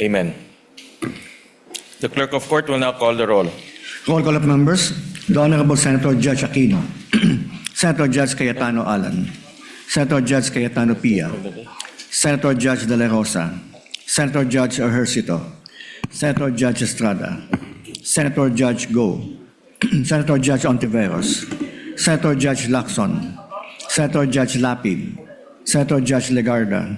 Amen. The clerk of court will now call the roll. Roll call of members. The Honorable Senator Judge Aquino. Senator Judge Cayetano Alan. Senator Judge Cayetano Pia. Senator Judge De La Rosa. Senator Judge Ejercito. Senator Judge Estrada. Senator Judge Go. Senator Judge Ontiveros. Senator Judge Lacson. Senator Judge Lapid. Senator Judge Legarda.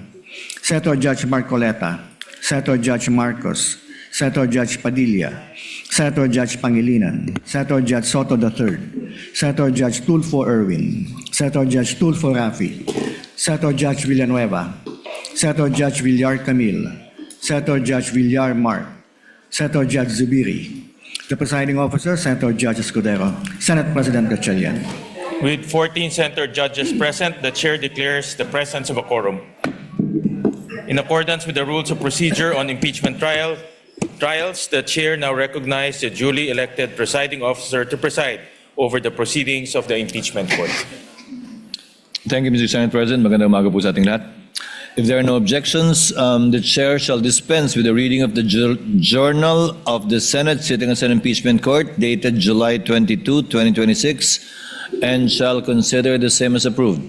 Senator Judge Marcoleta. Senator Judge Marcos. Senator Judge Padilla. Senator Judge Pangilinan. Senator Judge Soto III. Senator Judge Tulfo Erwin. Senator Judge Tulfo Rafi. Senator Judge Villanueva. Senator Judge Villar Camille. Senator Judge Villar Mark. Senator Judge Zubiri. The presiding officer, Senator Judge Escudero. Senate President Gatchalian. With 14 senator judges present, the chair declares the presence of a quorum. In accordance with the rules of procedure on impeachment trials, the chair now recognizes the duly elected presiding officer to preside over the proceedings of the impeachment court. Thank you, Mr. Senate President. Magandang umaga po sa ating lahat. If there are no objections, the chair shall dispense with the reading of the Journal of the Senate Sitting as an Impeachment Court dated July 22, 2026, and shall consider the same as approved.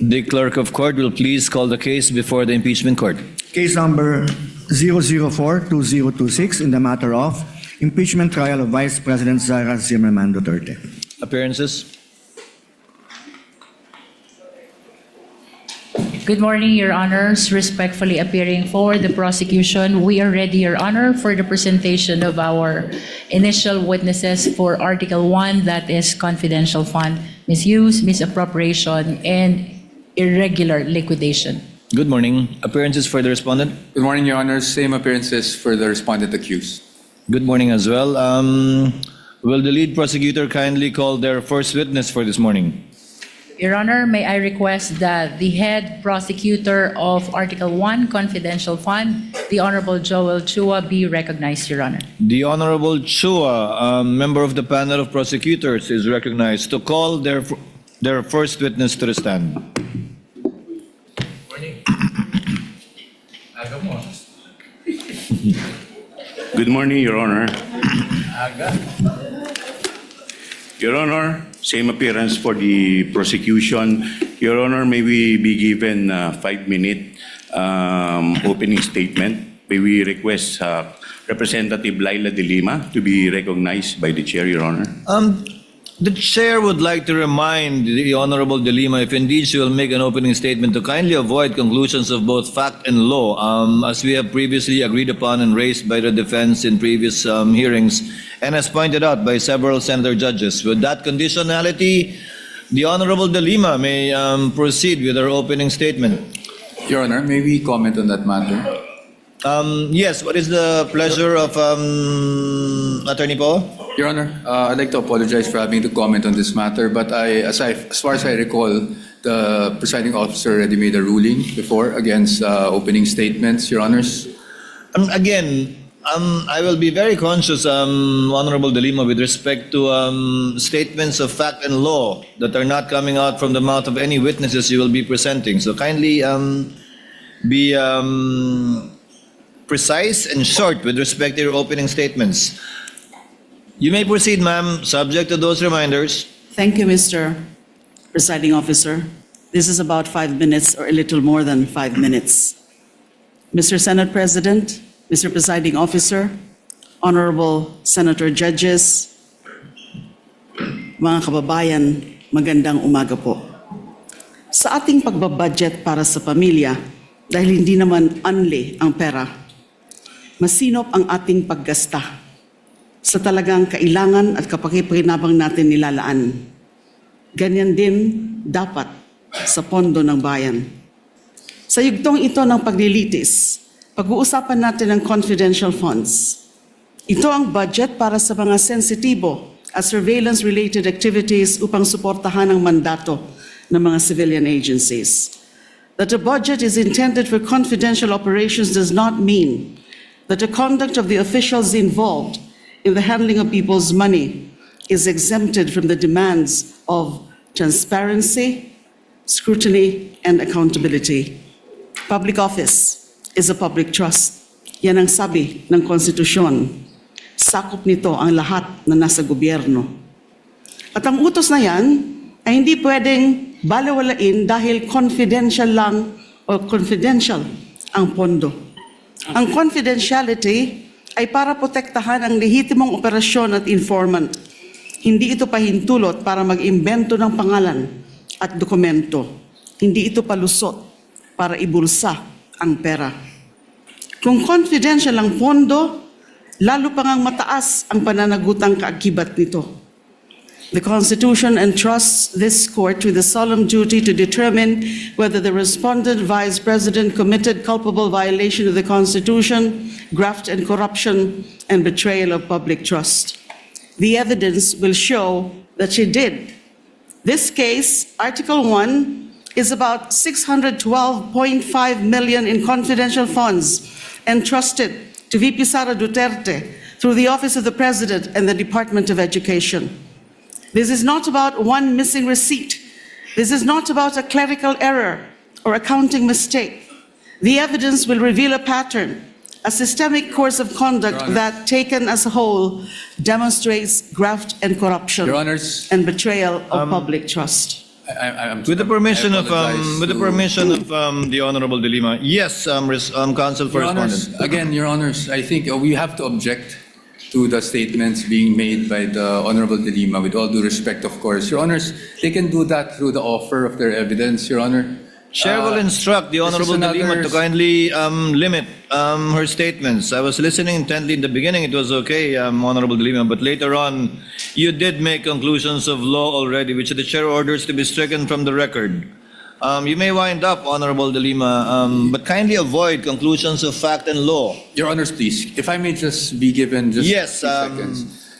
The clerk of court will please call the case before the impeachment court. Case number 004-2026 in the matter of impeachment trial of Vice President Sara Zimmerman Duterte. Appearances. Good morning, Your Honors. Respectfully appearing for the prosecution, we are ready, Your Honor, for the presentation of our initial witnesses for Article 1, that is confidential fund misuse, misappropriation, and irregular liquidation. Good morning. Appearances for the respondent. Good morning, Your Honors. Same appearances for the respondent accused. Good morning as well. Will the lead prosecutor kindly call their first witness for this morning? Your Honor, may I request that the head prosecutor of Article 1, confidential fund, the Honorable Joel Chua, be recognized, Your Honor. The Honorable Chua, member of the panel of prosecutors, is recognized to call their first witness to the stand. Good morning, Your Honor. Your Honor, same appearance for the prosecution. Your Honor, may we be given a 5-minute opening statement? May we request Representative Laila De Lima to be recognized by the chair, Your Honor? The chair would like to remind the Honorable De Lima, if indeed she will make an opening statement, to kindly avoid conclusions of both fact and law, as we have previously agreed upon and raised by the defense in previous hearings, and as pointed out by several senator judges. With that conditionality, the Honorable De Lima may proceed with her opening statement. Your Honor, may we comment on that matter? Yes, what is the pleasure of Attorney Poe? Your Honor, I'd like to apologize for having to comment on this matter, but as far as I recall, the presiding officer already made a ruling before against opening statements, Your Honors. Again, I will be very conscious, Honorable De Lima, with respect to statements of fact and law that are not coming out from the mouth of any witnesses you will be presenting. So kindly be precise and short with respect to your opening statements. You may proceed, ma'am, subject to those reminders. Thank you, Mr. Presiding Officer. This is about 5 minutes or a little more than 5 minutes. Mr. Senate President, Mr. Presiding Officer, Honorable Senator Judges, mga kababayan, magandang umaga po. Sa ating pagbabudget para sa pamilya, dahil hindi naman unli ang pera, masinop ang ating paggasta sa talagang kailangan at kapakipakinabang natin nilalaan. Ganyan din dapat sa pondo ng bayan. Sa yugtong ito ng paglilitis, pag-uusapan natin ang confidential funds. Ito ang budget para sa mga sensitibo at surveillance-related activities upang suportahan ang mandato ng mga civilian agencies. That the budget is intended for confidential operations does not mean that the conduct of the officials involved in the handling of people's money is exempted from the demands of transparency, scrutiny, and accountability. Public office is a public trust. Yan ang sabi ng konstitusyon. Sakop nito ang lahat na nasa gobyerno. At ang utos na yan ay hindi pwedeng balewalain dahil confidential lang o confidential ang pondo. Ang confidentiality ay para protektahan ang lehitimong operasyon at informant. Hindi ito pahintulot para mag-imbento ng pangalan at dokumento. Hindi ito palusot para ibulsa ang pera. Kung confidential ang pondo, lalo pa ngang mataas ang pananagutang kaakibat nito. The Constitution entrusts this court with the solemn duty to determine whether the respondent Vice President committed culpable violation of the Constitution, graft and corruption, and betrayal of public trust. The evidence will show that she did. This case, Article 1, is about 612.5 million in confidential funds entrusted to VP Sara Duterte through the Office of the President and the Department of Education. This is not about one missing receipt. This is not about a clerical error or accounting mistake. The evidence will reveal a pattern, a systemic course of conduct Your Honor. that, taken as a whole, demonstrates graft and corruption Your Honors, and betrayal of public trust. I'm With the permission I of apologize to- the Honorable De Lima, yes, Counsel for Your Honors, Respondent. again, Your Honors, I think we have to object to the statements being made by the Honorable De Lima, with all due respect, of course. Your Honors, they can do that through the offer of their evidence, Your Honor. Chair will instruct the this is Honorable De Lima to another- kindly limit her statements. I was listening intently in the beginning. It was okay, Honorable De Lima, but later on, you did make conclusions of law already, which the chair orders to be stricken from the record. You may wind up, Honorable De Lima, but kindly avoid conclusions of fact and law. Your Honors, please, if I may just be given just Yes, 3 seconds.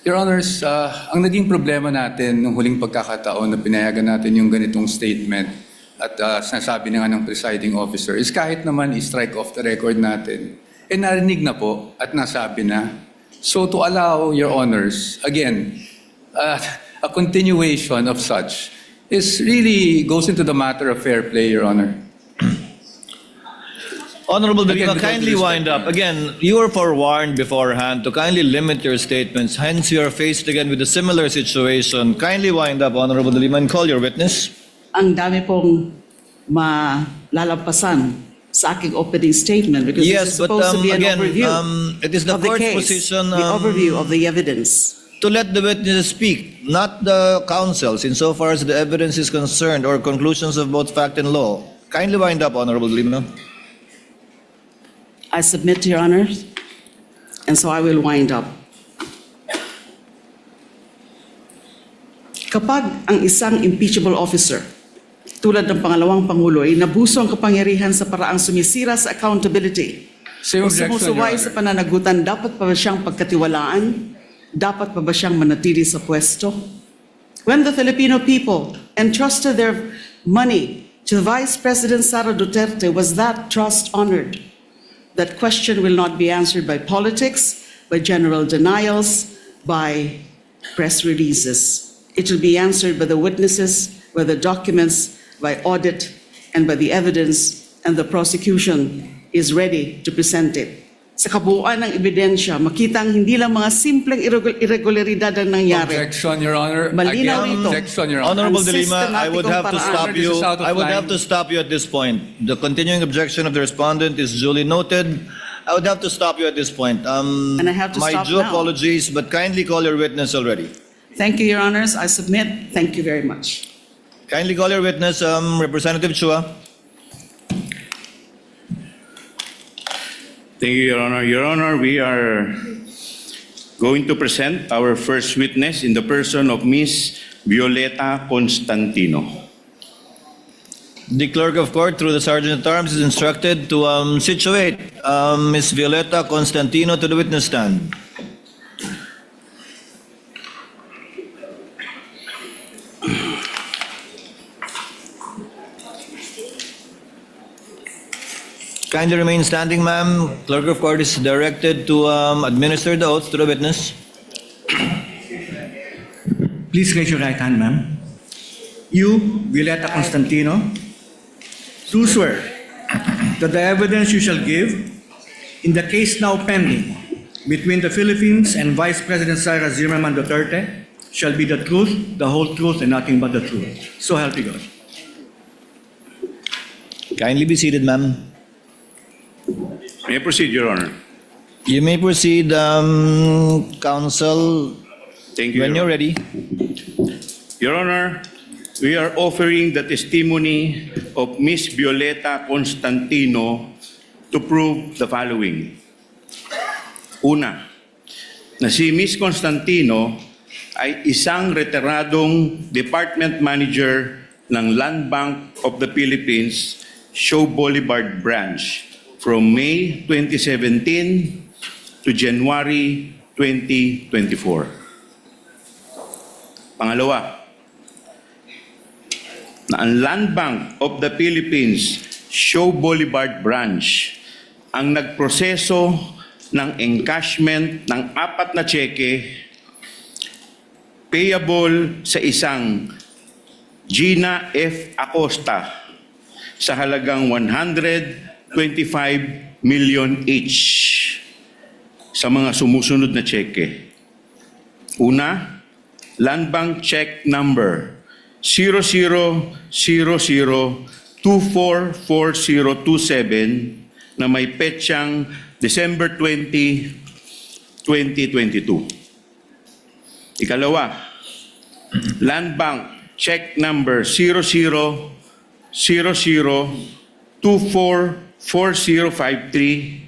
Your Honors, ang naging problema natin nung huling pagkakataon na pinayagan natin yung ganitong statement at sinasabi na nga ng presiding officer is kahit naman i-strike off the record natin, narinig na po at nasabi na. So to allow, Your Honors, again, a continuation of such is really goes into the matter of fair play, Your Honor. Honorable De Lima, Again, with all due kindly respect, wind up. Again, you were forewarned beforehand to kindly limit your statements. Hence, you are faced again with a similar situation. Kindly wind up, Honorable De Lima, and call your witness. Ang dami pong malalampasan sa aking opening statement because Yes, this is but, supposed to be an again, overview it is the of the court's case, position, the overview of the evidence. To let the witnesses speak, not the counsels, insofar as the evidence is concerned or conclusions of both fact and law. Kindly wind up, Honorable De Lima. I submit to your honors, and so I will wind up. Kapag ang isang impeachable officer, tulad ng pangalawang Pangulo, ay nabuso ang kapangyarihan sa paraang sumisira sa accountability, Same o objection, Your sumusuway Honor. sa pananagutan, dapat pa ba siyang pagkatiwalaan? Dapat pa ba siyang manatili sa pwesto? When the Filipino people entrusted their money to Vice President Sara Duterte, was that trust honored? That question will not be answered by politics, by general denials, by press releases. It will be answered by the witnesses, by the documents, by audit, and by the evidence, and the prosecution is ready to present it. Sa kabuuan ng ebidensya, makitang hindi lang mga simpleng irregularidad ang nangyari. Objection, Your Honor. Malinaw Again, ito. objection, Your Honor. Honorable Ang De Lima, I would have to sistematikong stop paraan. you. This is out of I would line. have to stop you at this point. The continuing objection of the respondent is duly noted. I would have to stop you at this point. And I have to my stop due now. apologies, but kindly call your witness already. Thank you, Your Honors. I submit. Thank you very much. Kindly call your witness, Representative Chua. Thank you, Your Honor. Your Honor, we are going to present our first witness in the person of Ms. Violeta Constantino. The clerk of court, through the sergeant at arms, is instructed to situate Ms. Violeta Constantino to the witness stand. Kindly remain standing, ma'am. Clerk of court is directed to administer the oath to the witness. Please raise your right hand, ma'am. You, Violeta Constantino, do swear that the evidence you shall give in the case now pending between the Philippines and Vice President Sara Zimmerman Duterte shall be the truth, the whole truth, and nothing but the truth. So help you God. Kindly be seated, ma'am. May I proceed, Your Honor? You may proceed, counsel, Thank you, when Your you're Honor. ready. Your Honor, we are offering the testimony of Miss Violeta Constantino to prove the following. Una, na si Miss Constantino ay isang retiradong department manager ng Land Bank of the Philippines, Shaw Boulevard Branch from May 2017 to January 2024. Pangalawa, na ang Land Bank of the Philippines, Shaw Boulevard Branch, ang nagproseso ng encashment ng 4 na tseke payable sa isang Gina F. Acosta sa halagang 125 million each sa mga sumusunod na tseke. Una, Land Bank check number 0000244027 na may petsang December 20, 2022. Ikalawa, Land Bank check number 0000244053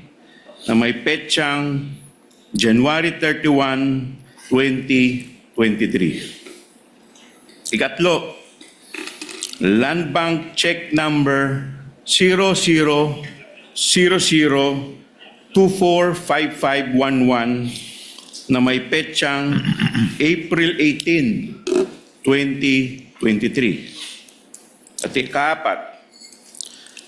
na may petsang January 31, 2023. Ikatlo, Land Bank check number 0000245511 na may petsang April 18, 2023. At ikaapat,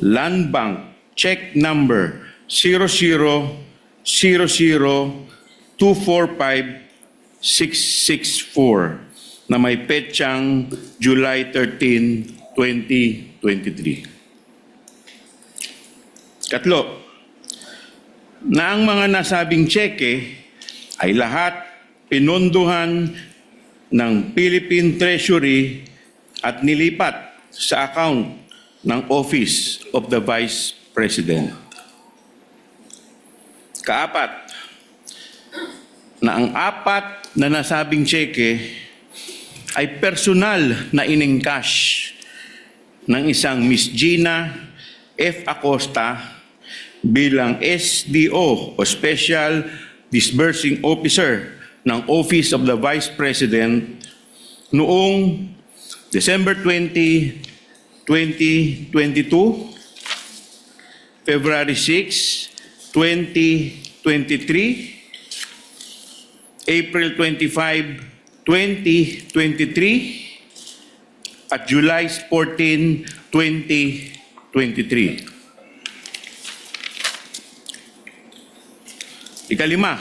Land Bank check number 0000245664 na may petsang July 13, 2023. Katlo, na ang mga nasabing tseke ay lahat pinondohan ng Philippine Treasury at nilipat sa account ng Office of the Vice President. Kaapat, na ang 4 na nasabing tseke ay personal na inengcash ng isang Miss Gina F. Acosta bilang SDO o Special Disbursing Officer ng Office of the Vice President noong December 20, 2022, February 6, 2023, April 25, 2023, at July 14, 2023. Ikalima,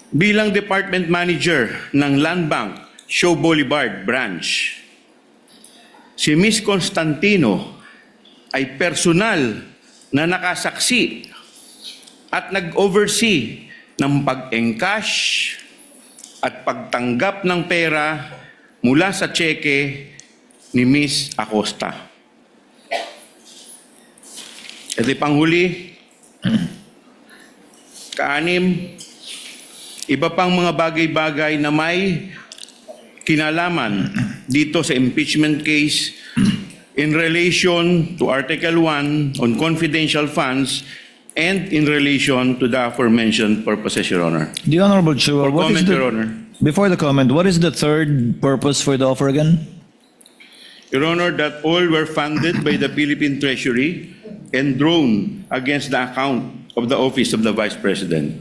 bilang Department Manager ng Land Bank, Shaw Boulevard Branch, si Miss Constantino ay personal na nakasaksi at nag-oversee ng pag-encash at pagtanggap ng pera mula sa tseke ni Miss Acosta. At ipanghuli, kaanim, iba pang mga bagay-bagay na may kinalaman dito sa impeachment case in relation to Article 1 on confidential funds and in relation to the aforementioned purposes, Your Honor. The Honorable Chua, For comment, Your Honor. before the comment, what is the third purpose for the offer again? Your Honor, that all were funded by the Philippine Treasury and drawn against the account of the Office of the Vice President.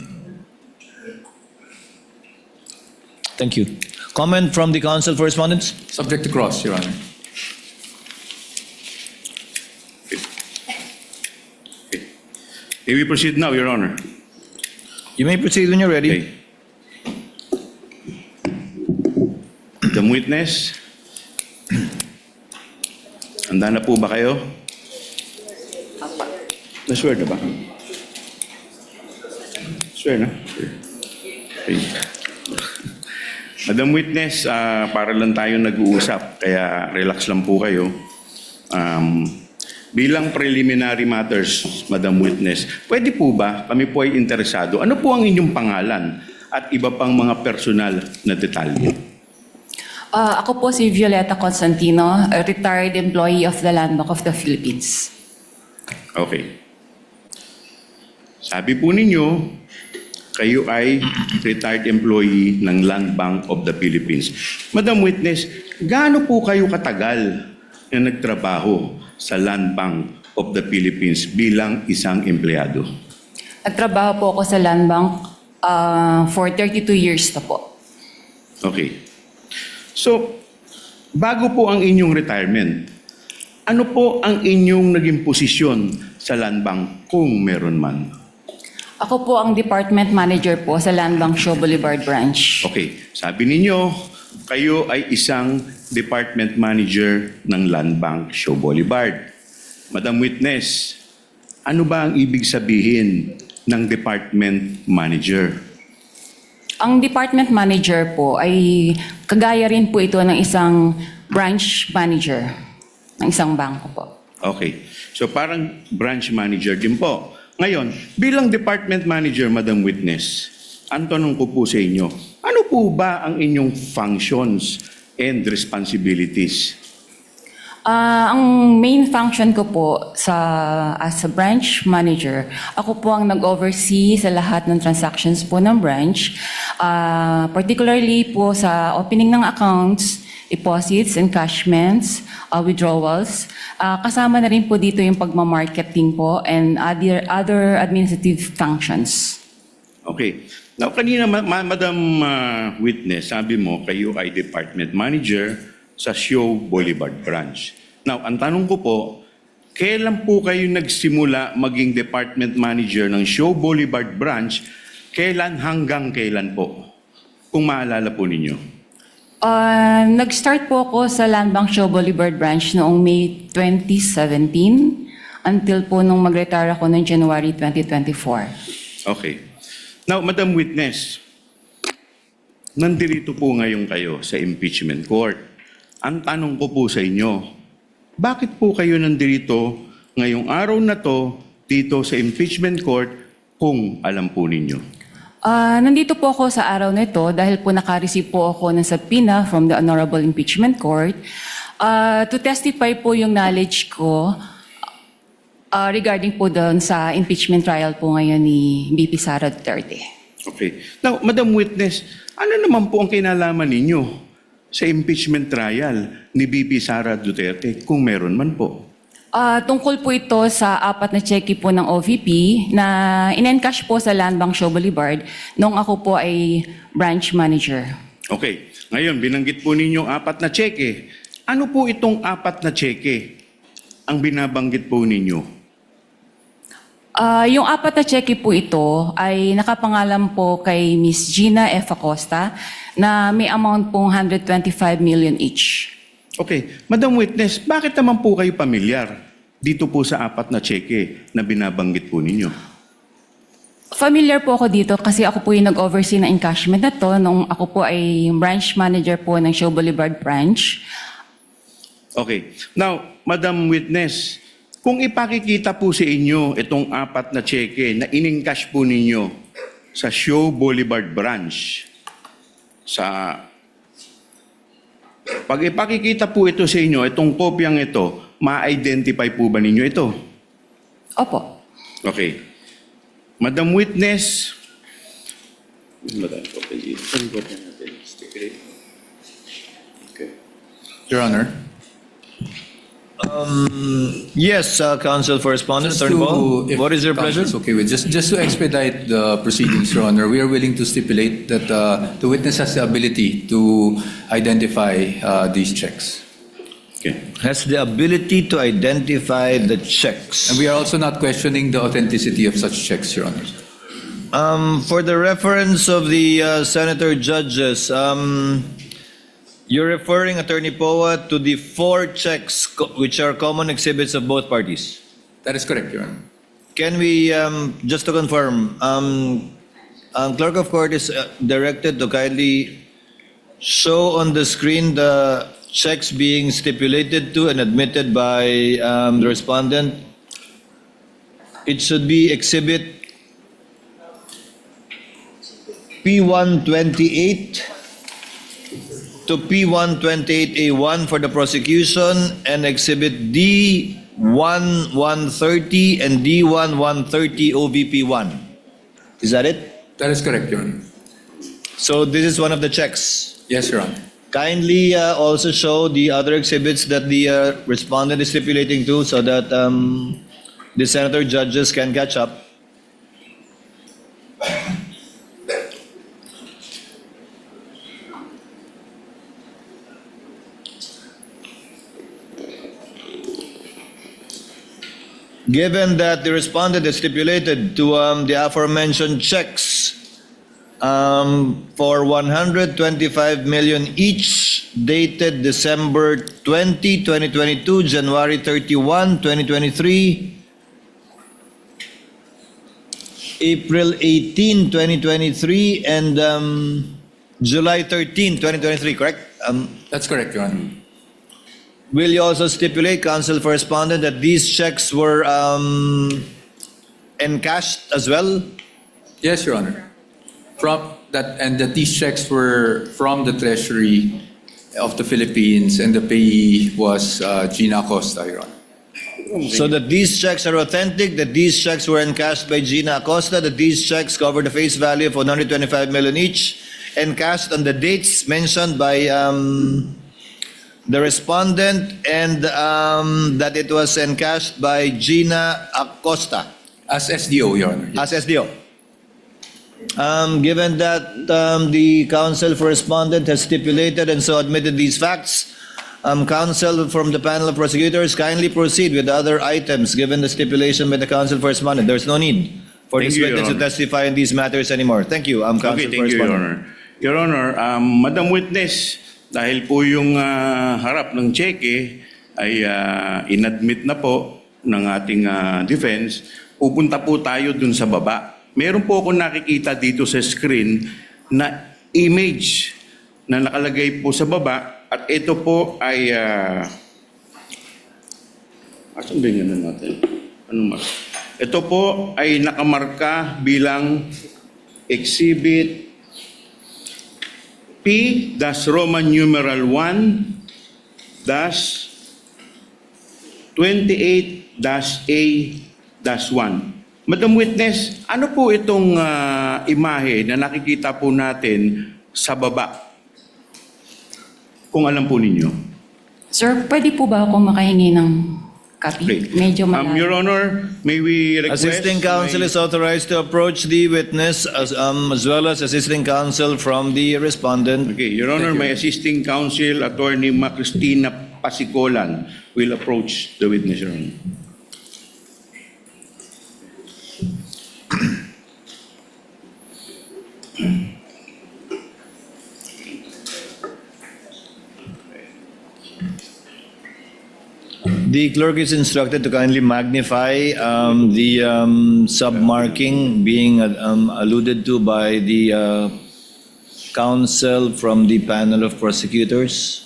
Thank you. Comment from the counsel for respondents? Subject to cross, Your Honor. May we proceed now, Your Honor? You may proceed when you're ready. Okay. The Witness? Handa na po ba kayo? Na-swear na ba? Swear na? Okay. Madam Witness, para lang tayo nag-uusap, kaya relax lang po kayo. Bilang preliminary matters, Madam Witness, pwede po ba, kami po ay interesado, ano po ang inyong pangalan at iba pang mga personal na detalye? Ako po si Violeta Constantino, a retired employee of the Land Bank of the Philippines. Okay. Sabi po ninyo, kayo ay retired employee ng Land Bank of the Philippines. Madam Witness, gaano po kayo katagal na nagtrabaho sa Land Bank of the Philippines bilang isang empleyado? Nagtrabaho po ako sa Land Bank for 32 years na po. Okay. So, bago po ang inyong retirement, ano po ang inyong naging posisyon sa Land Bank kung meron man? Ako po ang department manager po sa Land Bank Show Boulevard Branch. Okay, sabi ninyo, kayo ay isang department manager ng Land Bank Show Boulevard. Madam Witness, ano ba ang ibig sabihin ng department manager? Ang department manager po ay kagaya rin po ito ng isang branch manager ng isang bangko po. Okay, so parang branch manager din po. Ngayon, bilang department manager, Madam Witness, ang tanong ko po sa inyo, ano po ba ang inyong functions and responsibilities? Ang main function ko po as a branch manager, ako po ang nag-oversee sa lahat ng transactions po ng branch, particularly po sa opening ng accounts, deposits, encashments, withdrawals. Kasama na rin po dito yung pagmamarketing po and other administrative functions. Okay. Now, kanina, Madam Witness, sabi mo, kayo ay department manager sa Show Boulevard Branch. Now, ang tanong ko po, kailan po kayo nagsimula maging department manager ng Show Boulevard Branch? Kailan hanggang kailan po? Kung maalala po ninyo. Nag-start po ako sa Land Bank Show Boulevard Branch noong May 2017 until po nung mag-retire ako noong January 2024. Okay. Now, Madam Witness, nandirito po ngayon kayo sa impeachment court. Ang tanong ko po sa inyo, bakit po kayo nandirito ngayong araw na to dito sa impeachment court kung alam po ninyo? Nandito po ako sa araw na ito dahil po naka-receive po ako ng subpoena from the Honorable Impeachment Court to testify po yung knowledge ko regarding po doon sa impeachment trial po ngayon ni BP Sara Duterte. Okay. Now, Madam Witness, ano naman po ang kinalaman ninyo sa impeachment trial ni BP Sara Duterte kung meron man po? Tungkol po ito sa 4 na cheque po ng OVP na in-encash po sa Land Bank Show Boulevard nung ako po ay branch manager. Okay. Ngayon, binanggit po ninyo 4 na cheque. Ano po itong 4 na cheque ang binabanggit po ninyo? Yung 4 na cheque po ito ay nakapangalan po kay Miss Gina F. Acosta na may amount pong 125 million each. Okay. Madam Witness, bakit naman po kayo pamilyar dito po sa 4 na cheque na binabanggit po ninyo? Familiar po ako dito kasi ako po yung nag-oversee ng encashment na to nung ako po ay branch manager po ng Show Boulevard Branch. Okay. Now, Madam Witness, kung ipakikita po sa inyo itong 4 na cheque na in-encash po ninyo sa Show Boulevard Branch, pag ipakikita po ito sa inyo, itong kopyang ito, ma-identify po ba ninyo ito? Opo. Okay. Madam Witness, Your Honor. Yes, Counsel for Respondent, Attorney Paul. if What is your counsel pleasure? is okay with just to expedite the proceedings, Your Honor, we are willing to stipulate that the witness has the ability to identify these checks. okay. Has the ability to identify the checks. And we are also not questioning the authenticity of such checks, Your Honor. For the reference of the senator judges, You're referring, Attorney Poa, to the 4 checks which are common exhibits of both parties. That is correct, Your Honor. Can we, just to confirm, Clerk of Court is directed to kindly show on the screen the checks being stipulated to and admitted by the respondent. It should be exhibit P128 to P128A1 for the prosecution and exhibit D1130 and D1130 OVP1. Is that it? That is correct, Your Honor. So this is one of the checks. Yes, Your Honor. Kindly also show the other exhibits that the respondent is stipulating to so that the senator judges can catch up. Given that the respondent is stipulated to the aforementioned checks for 125 million each, dated December 20, 2022, January 31, 2023, April 18, 2023, and July 13, 2023, correct? That's correct, Your Honor. Will you also stipulate, Counsel for Respondent, that these checks were encashed as well? Yes, Your Honor. And that these checks were from the Treasury of the Philippines, and the payee was Gina Acosta, Your Honor. So that these checks are authentic, that these checks were encashed by Gina Acosta, that these checks cover the face value of 125 million each, encashed on the dates mentioned by the respondent, and that it was encashed by Gina Acosta As SDO, Your Honor. as SDO. Given that the counsel for respondent has stipulated and so admitted these facts, counsel from the panel of prosecutors, kindly proceed with the other items given the stipulation by the counsel for respondent. There's no need for Thank this you, Your witness to Honor. testify in these matters anymore. Thank you, counsel Okay, for thank you, Your respondent. Honor. Your Honor, Madam Witness, dahil po yung harap ng cheque ay inadmit na po ng ating defense, pupunta po tayo dun sa baba. Meron po akong nakikita dito sa screen na image na nakalagay po sa baba at ito po ay asan ba yung ano natin? Ito po ay nakamarka bilang exhibit P-Roman numeral 1-28-A-1. Madam Witness, ano po itong imahe na nakikita po natin sa baba? Kung alam po ninyo. Sir, pwede po ba akong makahingi ng copy? Great. Medyo Your Honor, may we request... Assisting counsel is authorized to approach the witness as well as assisting counsel from the respondent. Okay, Your Honor, my assisting counsel, Attorney Cristina Pasicolan, will approach the witness, Your Honor. The clerk is instructed to kindly magnify the submarking being alluded to by the counsel from the panel of prosecutors.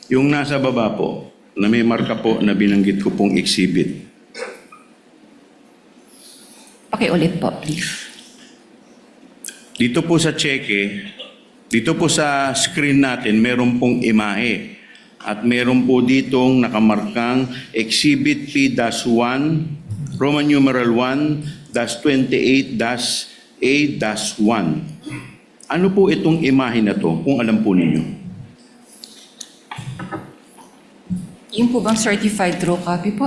Yung nasa baba po, na may marka po na binanggit ko pong exhibit. Pakiulit po, please. Dito po sa cheque, dito po sa screen natin, meron pong imahe. At meron po ditong nakamarkang Exhibit P-1, Roman numeral 1-28-A-1. Ano po itong imahe na to, kung alam po ninyo? Yung po bang certified true copy po?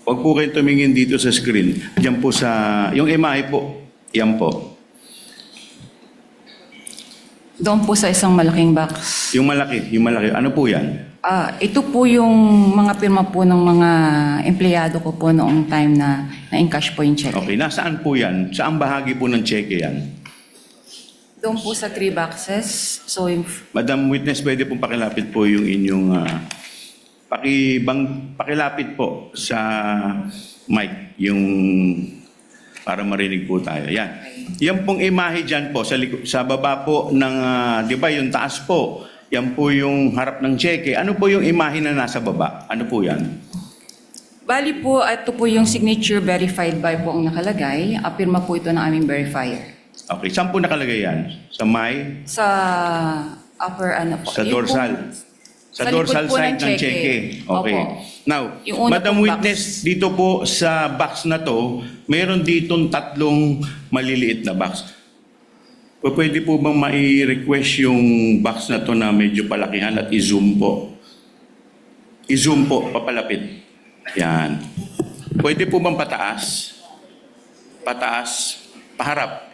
Huwag po kayo tumingin dito sa screen. Diyan po sa, yung imahe po, yan po. Doon po sa isang malaking box. Yung malaki. Ano po yan? Ito po yung mga pirma po ng mga empleyado ko po noong time na na-encash po yung check. Okay, nasaan po yan? Saan bahagi po ng cheque yan? Doon po sa 3 boxes. So, yung Madam Witness, pwede pong pakilapit po yung inyong pakilapit po sa mic yung para marinig po tayo. Yan. Yan pong imahe dyan po sa baba po ng, di ba yung taas po, yan po yung harap ng cheque. Ano po yung imahe na nasa baba? Ano po yan? bali po, ito po yung signature verified by po ang nakalagay. Apirma po ito ng aming verifier. Okay, saan po nakalagay yan? Sa may? Sa upper ano po. Sa Yung dorsal? pong- Sa sa likod dorsal po side ng ng cheque. cheque. Okay. Opo. Now, Yung una Madam pong Witness, box. dito po sa box na to, mayroon ditong 3 maliliit na box. Pwede po bang mai-request yung box na to na medyo palakihan at i-zoom po? I-zoom po, papalapit. Yan. Pwede po bang pataas? Pataas, paharap.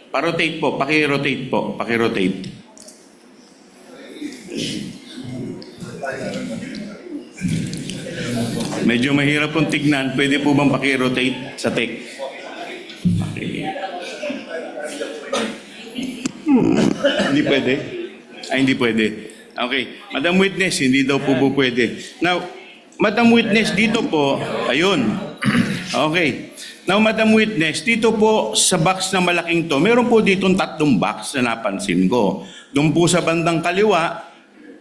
Pa-rotate po, paki-rotate po, paki-rotate. Medyo mahirap pong tignan. Pwede po bang paki-rotate sa tech? Okay. Hindi pwede? Ay, hindi pwede. Okay. Madam Witness, hindi daw po pwede. Now, Madam Witness, dito po, ayun. Okay. Now, Madam Witness, dito po sa box na malaking to, meron po ditong 3 box na napansin ko. Doon po sa bandang kaliwa,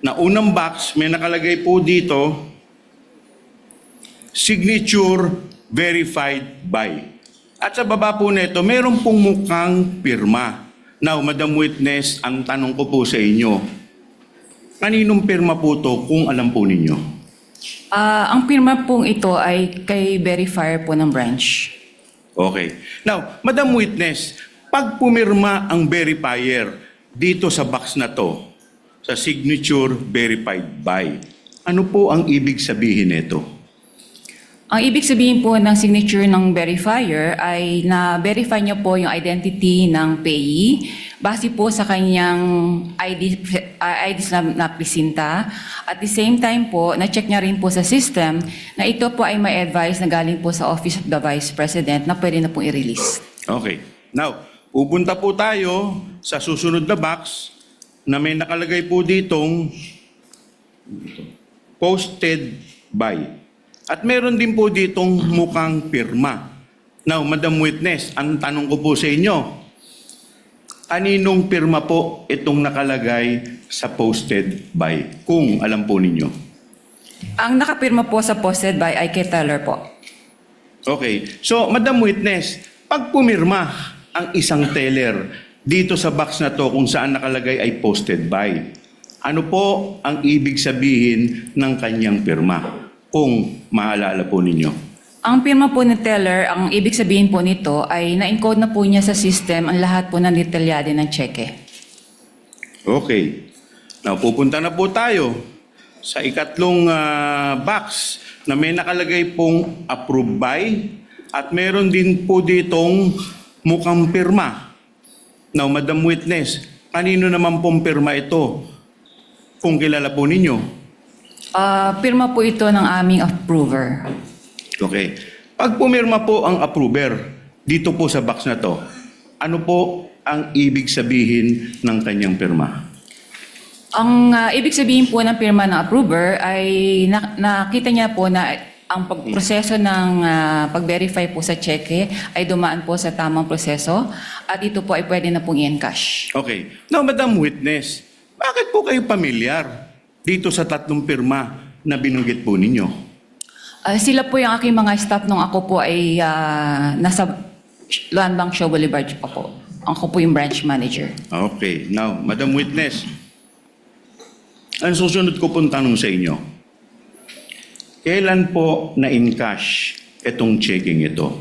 na unang box, may nakalagay po dito, signature verified by. At sa baba po nito, meron pong mukhang pirma. Now, Madam Witness, ang tanong ko po sa inyo, kaninong pirma po to kung alam po ninyo? Ang pirma pong ito ay kay verifier po ng branch. Okay. Now, Madam Witness, pag pumirma ang verifier dito sa box na to, sa signature verified by, ano po ang ibig sabihin nito? Ang ibig sabihin po ng signature ng verifier ay na-verify niya po yung identity ng payee base po sa kanyang IDs na presinta. At the same time po, na-check niya rin po sa system na ito po ay may advice na galing po sa Office of the Vice President na pwede na pong i-release. Okay. Now, pupunta po tayo sa susunod na box na may nakalagay po ditong posted by. At meron din po ditong mukhang pirma. Now, Madam Witness, ang tanong ko po sa inyo, kaninong pirma po itong nakalagay sa posted by? Kung alam po ninyo. Ang nakapirma po sa posted by ay kay Teller po. Okay. So, Madam Witness, pag pumirma ang isang teller dito sa box na to kung saan nakalagay ay posted by, ano po ang ibig sabihin ng kanyang pirma? Kung maalala po ninyo. Ang pirma po ni Teller, ang ibig sabihin po nito ay na-encode na po niya sa system ang lahat po ng detalyado ng cheque. Okay. Now, pupunta na po tayo sa ikatlong box na may nakalagay pong approve by at meron din po ditong mukhang pirma. Now, Madam Witness, kanino naman pong pirma ito? Kung kilala po ninyo. Pirma po ito ng aming approver. Okay. Pag pumirma po ang approver dito po sa box na to, ano po ang ibig sabihin ng kanyang pirma? Ang ibig sabihin po ng pirma ng approver ay nakita niya po na ang pagproseso ng pag-verify po sa cheque ay dumaan po sa tamang proseso at ito po ay pwede na pong i-encash. Okay. Now, Madam Witness, bakit po kayo pamilyar dito sa 3 pirma na binanggit po ninyo? Sila po yung aking mga staff nung ako po ay nasa Luan Bank Show Boulevard pa po. Ako po yung branch manager. Okay. Now, Madam Witness, ang susunod ko pong tanong sa inyo, kailan po na-encash itong checking ito?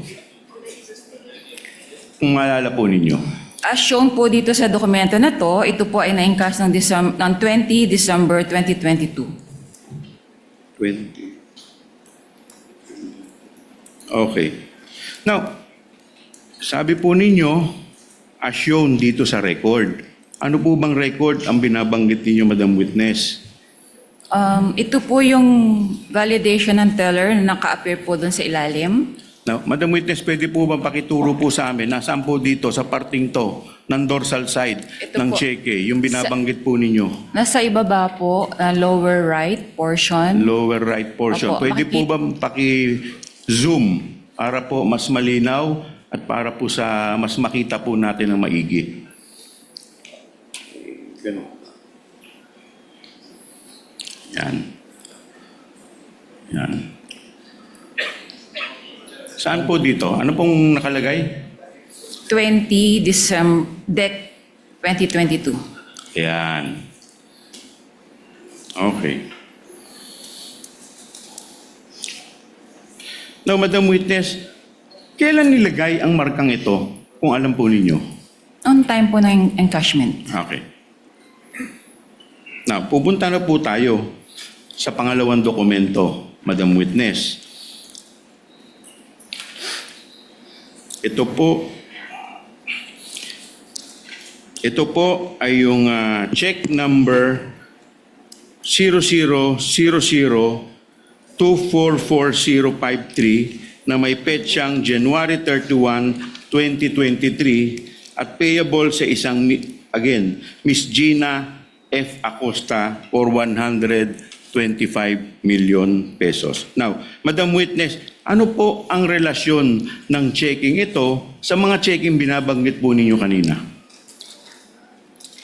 Kung maalala po ninyo. As shown po dito sa dokumento na to, ito po ay na-encash ng 20 December 2022. 20. Okay. Now, sabi po ninyo, as shown dito sa record. Ano po bang record ang binabanggit ninyo, Madam Witness? Ito po yung validation ng teller na naka-appear po dun sa ilalim. Now, Madam Witness, pwede po bang pakituro po sa amin, nasaan po dito sa parting to, ng dorsal side Ito ng po. cheque, yung binabanggit po ninyo? Nasa ibaba po, lower right portion. Lower right portion. Opo, Pwede po ba paki-zoom para po mas malinaw at para po sa mas makita po natin ng maigi? Ganun. Yan. Yan. Saan po dito? Ano pong nakalagay? 20 December 2022. Yan. Okay. Now, Madam Witness, kailan nilagay ang markang ito kung alam po ninyo? On time po ng encashment. Okay. Now, pupunta na po tayo sa pangalawang dokumento, Madam Witness. Ito po ay yung check number 0000244053 na may petsang January 31, 2023 at payable sa isang, again, Miss Gina F. Acosta for 125 million pesos. Now, Madam Witness, ano po ang relasyon ng checking ito sa mga checking binabanggit po ninyo kanina?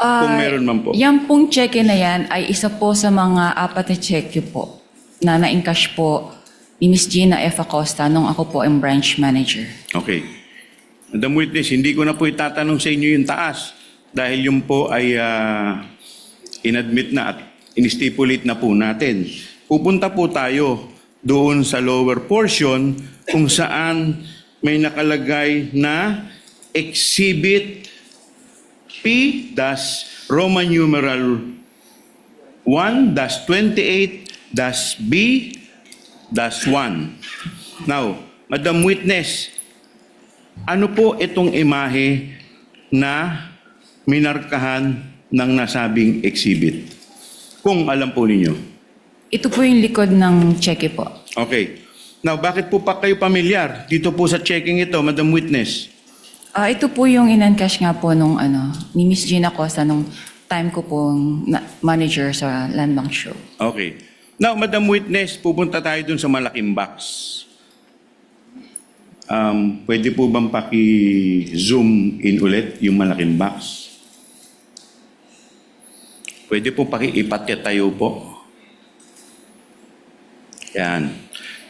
Kung meron man po. Yan pong cheque na yan ay isa po sa mga apat na cheque po na na-encash po ni Miss Gina F. Acosta nung ako po ang branch manager. Okay. Madam Witness, hindi ko na po itatanong sa inyo yung taas dahil yung po ay inadmit na at instipulate na po natin. Pupunta po tayo doon sa lower portion kung saan may nakalagay na Exhibit P-Roman numeral 1-28-B-1. Now, Madam Witness, ano po itong imahe na minarkahan ng nasabing exhibit? Kung alam po ninyo. Ito po yung likod ng cheque po. Okay. Now, bakit po pa kayo pamilyar dito po sa checking ito, Madam Witness? Ito po yung in-encash nga po nung ni Miss Gina Acosta nung time ko pong manager sa Land Bank Show. Okay. Now, Madam Witness, pupunta tayo dun sa malaking box. Pwede po bang paki-zoom in ulit yung malaking box? Pwede po paki-ipatya-tayo po. Yan.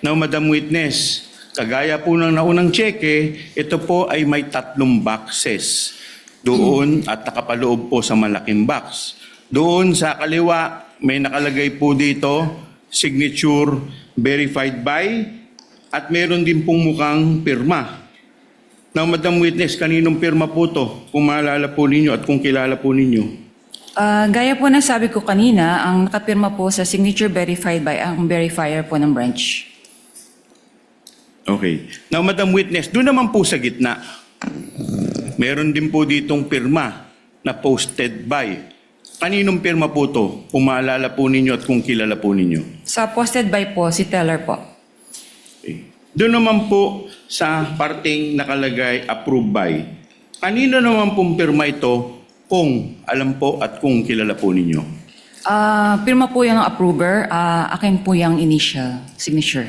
Now, Madam Witness, kagaya po ng naunang cheque, ito po ay may 3 boxes doon at nakapaloob po sa malaking box. Doon sa kaliwa, may nakalagay po dito, signature verified by, at meron din pong mukhang pirma. Now, Madam Witness, kaninong pirma po to? Kung maalala po ninyo at kung kilala po ninyo. Gaya po na sabi ko kanina, ang nakapirma po sa signature verified by ang verifier po ng branch. Okay. Now, Madam Witness, doon naman po sa gitna, meron din po ditong pirma na posted by. Kaninong pirma po to? Kung maalala po ninyo at kung kilala po ninyo. Sa posted by po, si teller po. Okay. Doon naman po sa parting nakalagay approved by. Kanino naman pong pirma ito kung alam po at kung kilala po ninyo? Pirma po yung approver, akin po yung initial signature.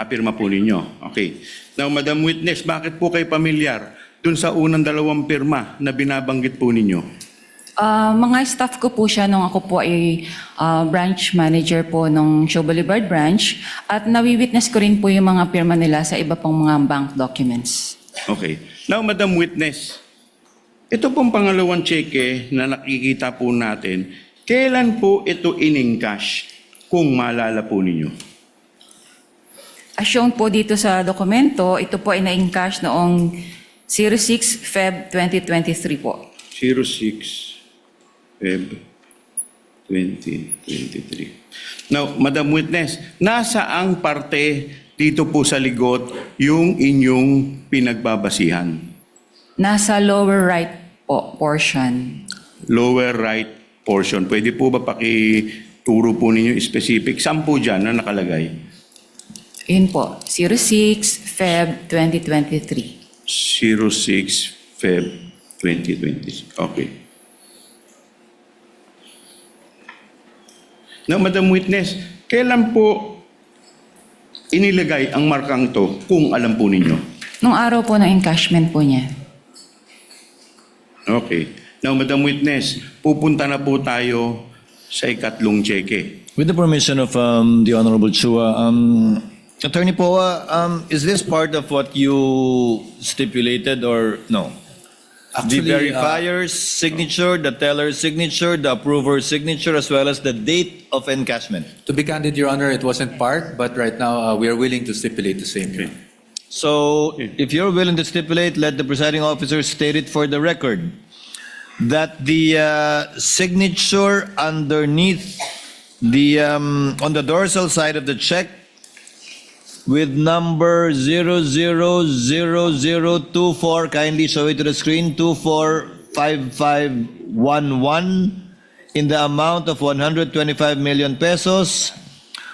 Pirma po ninyo. Okay. Now, Madam Witness, bakit po kayo pamilyar dun sa unang 2 pirma na binabanggit po ninyo? Mga staff ko po siya nung ako po ay branch manager po nung Show Boulevard branch at nawi-witness ko rin po yung mga pirma nila sa iba pang mga bank documents. Okay. Now, Madam Witness, ito pong pangalawang cheque na nakikita po natin, kailan po ito in-encash kung maalala po ninyo? As shown po dito sa dokumento, ito po ay na-encash noong 06 Feb 2023 po. 06 Feb 2023. Now, Madam Witness, nasa ang parte dito po sa ligot yung inyong pinagbabasihan? Nasa lower right po portion. Lower right portion. Pwede po ba pakituro po ninyo specific? Saan po dyan na nakalagay? Yun po, 06 Feb 2023. 06 Feb 2026. Okay. Now, Madam Witness, kailan po inilagay ang markang to kung alam po ninyo? Nung araw po ng encashment po niya. Okay. Now, Madam Witness, pupunta na po tayo sa ikatlong cheque. With the permission of the Honorable Chua, Attorney Poa, is this part of what you stipulated or no? The verifier's signature, the teller's signature, the approver's signature, as well as the date of encashment. To be candid, Your Honor, it wasn't part, but right now we are willing to stipulate the same. Okay. So, if you're willing to stipulate, let the presiding officer state it for the record that the signature underneath the on the dorsal side of the check with number 000024, kindly show it to the screen, 245511 in the amount of 125 million pesos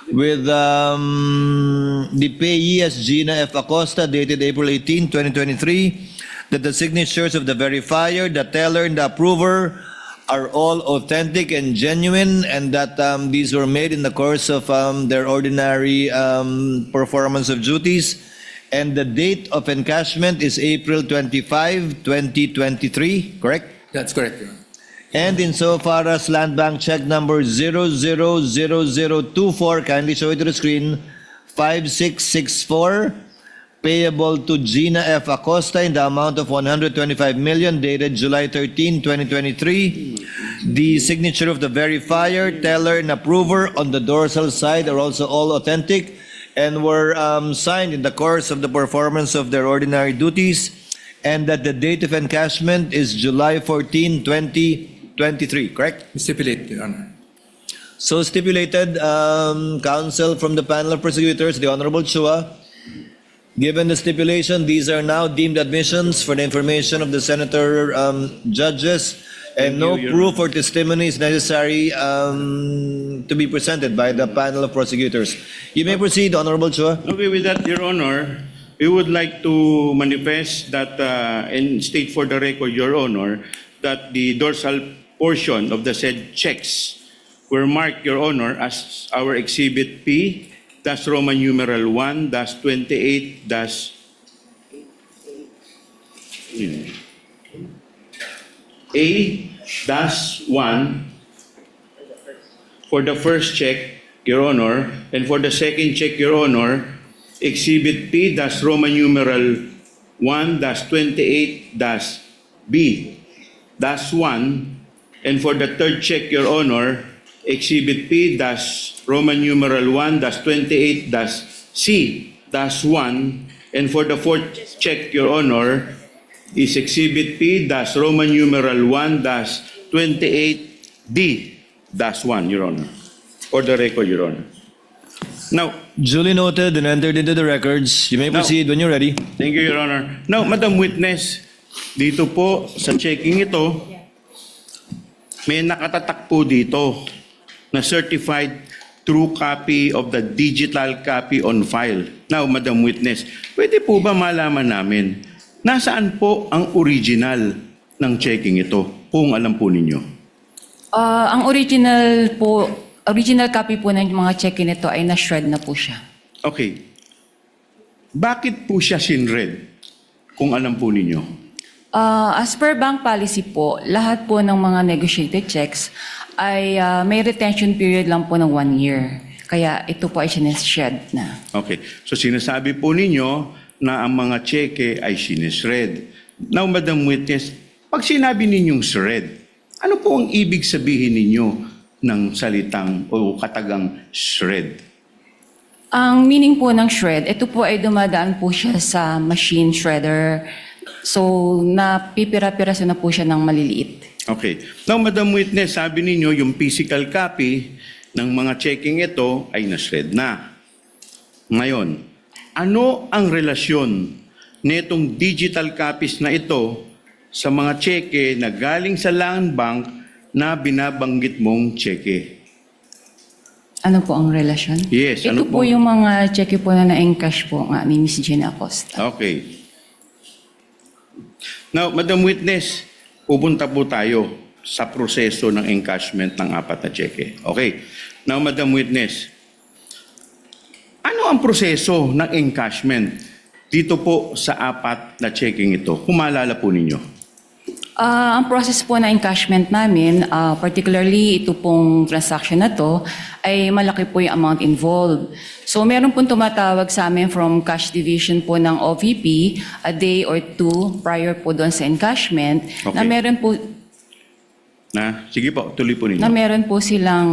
with the payee as Gina F. Acosta, dated April 18, 2023, that the signatures of the verifier, the teller, and the approver are all authentic and genuine, and that these were made in the course of their ordinary performance of duties. And the date of encashment is April 25, 2023, correct? That's correct, Your Honor. And insofar as Land Bank check number 000024, kindly show it to the screen, 5664, payable to Gina F. Acosta in the amount of 125 million, dated July 13, 2023. The signature of the verifier, teller, and approver on the dorsal side are also all authentic and were signed in the course of the performance of their ordinary duties, and that the date of encashment is July 14, 2023, correct? Stipulate, Your Honor. So stipulated, counsel from the panel of prosecutors, the Honorable Chua. Given the stipulation, these are now deemed admissions for the information of the senator judges, and no proof or testimony is necessary to be presented by the panel of prosecutors. You may proceed, Honorable Chua. Okay, with that, Your Honor, we would like to manifest that and state for the record, Your Honor, that the dorsal portion of the said checks were marked, Your Honor, as our Exhibit P, dash Roman numeral 1, dash 28, dash A, dash 1 for the first check, Your Honor, and for the second check, Your Honor, Exhibit P, dash Roman numeral 1, dash 28, dash B, dash 1, and for the third check, Your Honor, Exhibit P dash Roman numeral 1 dash 28 dash C dash 1, and for the fourth check, Your Honor, is Exhibit P dash Roman numeral 1 dash 28 D dash 1, Your Honor. For the record, Your Honor. Now, Duly noted and entered into the records. You may Now- proceed when you're ready. thank you, Your Honor. Now, Madam Witness, dito po sa checking ito, may nakatatak po dito na certified true copy of the digital copy on file. Now, Madam Witness, pwede po ba malaman namin nasaan po ang original ng checking ito kung alam po ninyo? Ang original copy po ng mga check-in nito ay na-shred na po siya. Okay. Bakit po siya sinred kung alam po ninyo? As per bank policy po, lahat po ng mga negotiated checks ay may retention period lang po ng 1 year. Kaya ito po ay sineshed na. Okay. So sinasabi po ninyo na ang mga cheque ay sinisred. Now, Madam Witness, pag sinabi ninyong shred, ano po ang ibig sabihin ninyo ng salitang o katagang shred? Ang meaning po ng shred, ito po ay dumadaan po siya sa machine shredder. So, napipira-piraso na po siya ng maliliit. Okay. Now, Madam Witness, sabi ninyo yung physical copy ng mga checking ito ay na-shred na. Ngayon, ano ang relasyon nitong digital copies na ito sa mga cheque na galing sa Land Bank na binabanggit mong cheque? Ano po ang relasyon? Yes, Ito ano po po? yung mga check po na na-encash po nga ni Miss Gina Acosta. Okay. Now, Madam Witness, pupunta po tayo sa proseso ng encashment ng 4 na cheque. Okay. Now, Madam Witness, ano ang proseso ng encashment dito po sa 4 na checking ito? Kung maalala po ninyo. Ang process po na encashment namin, particularly ito pong transaction na to, ay malaki po yung amount involved. So meron pong tumatawag sa amin from cash division po ng OVP a day or two prior po doon sa encashment na Okay. Sige po, tuloy po ninyo. meron po silang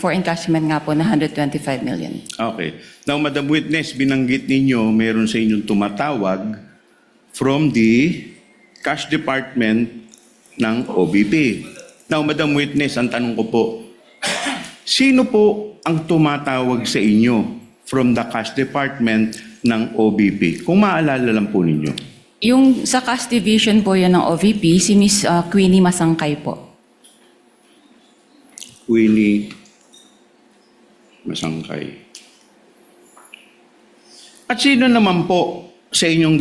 for encashment nga po na 125 million. Okay. Now, Madam Witness, binanggit ninyo meron sa inyong tumatawag from the cash department ng OVP. Now, Madam Witness, ang tanong ko po, sino po ang tumatawag sa inyo from the cash department ng OVP? Kung maalala lang po ninyo. Yung sa cash division po yun ng OVP, si Miss Queenie Masangkay po. Winnie Masangkay. At sino naman po sa inyong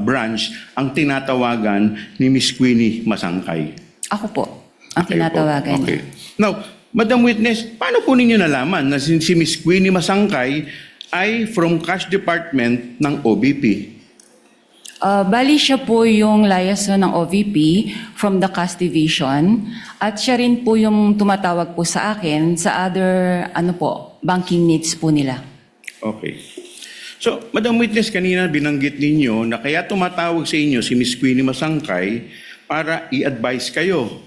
branch ang tinatawagan ni Miss Queenie Masangkay? Ako po, ang Okay po. tinatawagan. Okay. Now, Madam Witness, paano po ninyo nalaman na si Miss Queenie Masangkay ay from cash department ng OVP? Bali siya po yung liaison ng OVP from the cash division at siya rin po yung tumatawag po sa akin sa other banking needs po nila. Okay. So, Madam Witness, kanina binanggit ninyo na kaya tumatawag sa inyo si Miss Queenie Masangkay para i-advise kayo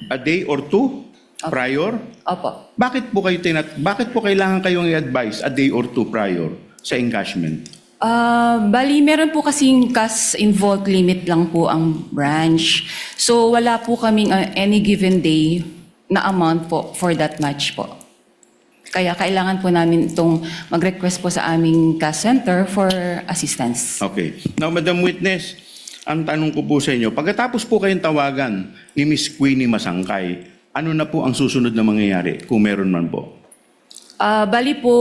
a day or two prior? Opo. Bakit po kailangan kayong i-advise a day or two prior sa encashment? Bali, meron po kasing cash involved limit lang po ang branch. So wala po kaming any given day na amount po for that much po. Kaya kailangan po namin itong mag-request po sa aming cash center for assistance. Okay. Now, Madam Witness, ang tanong ko po sa inyo, pagkatapos po kayong tawagan ni Miss Queenie Masangkay, ano na po ang susunod na mangyayari kung meron man po? Bali po,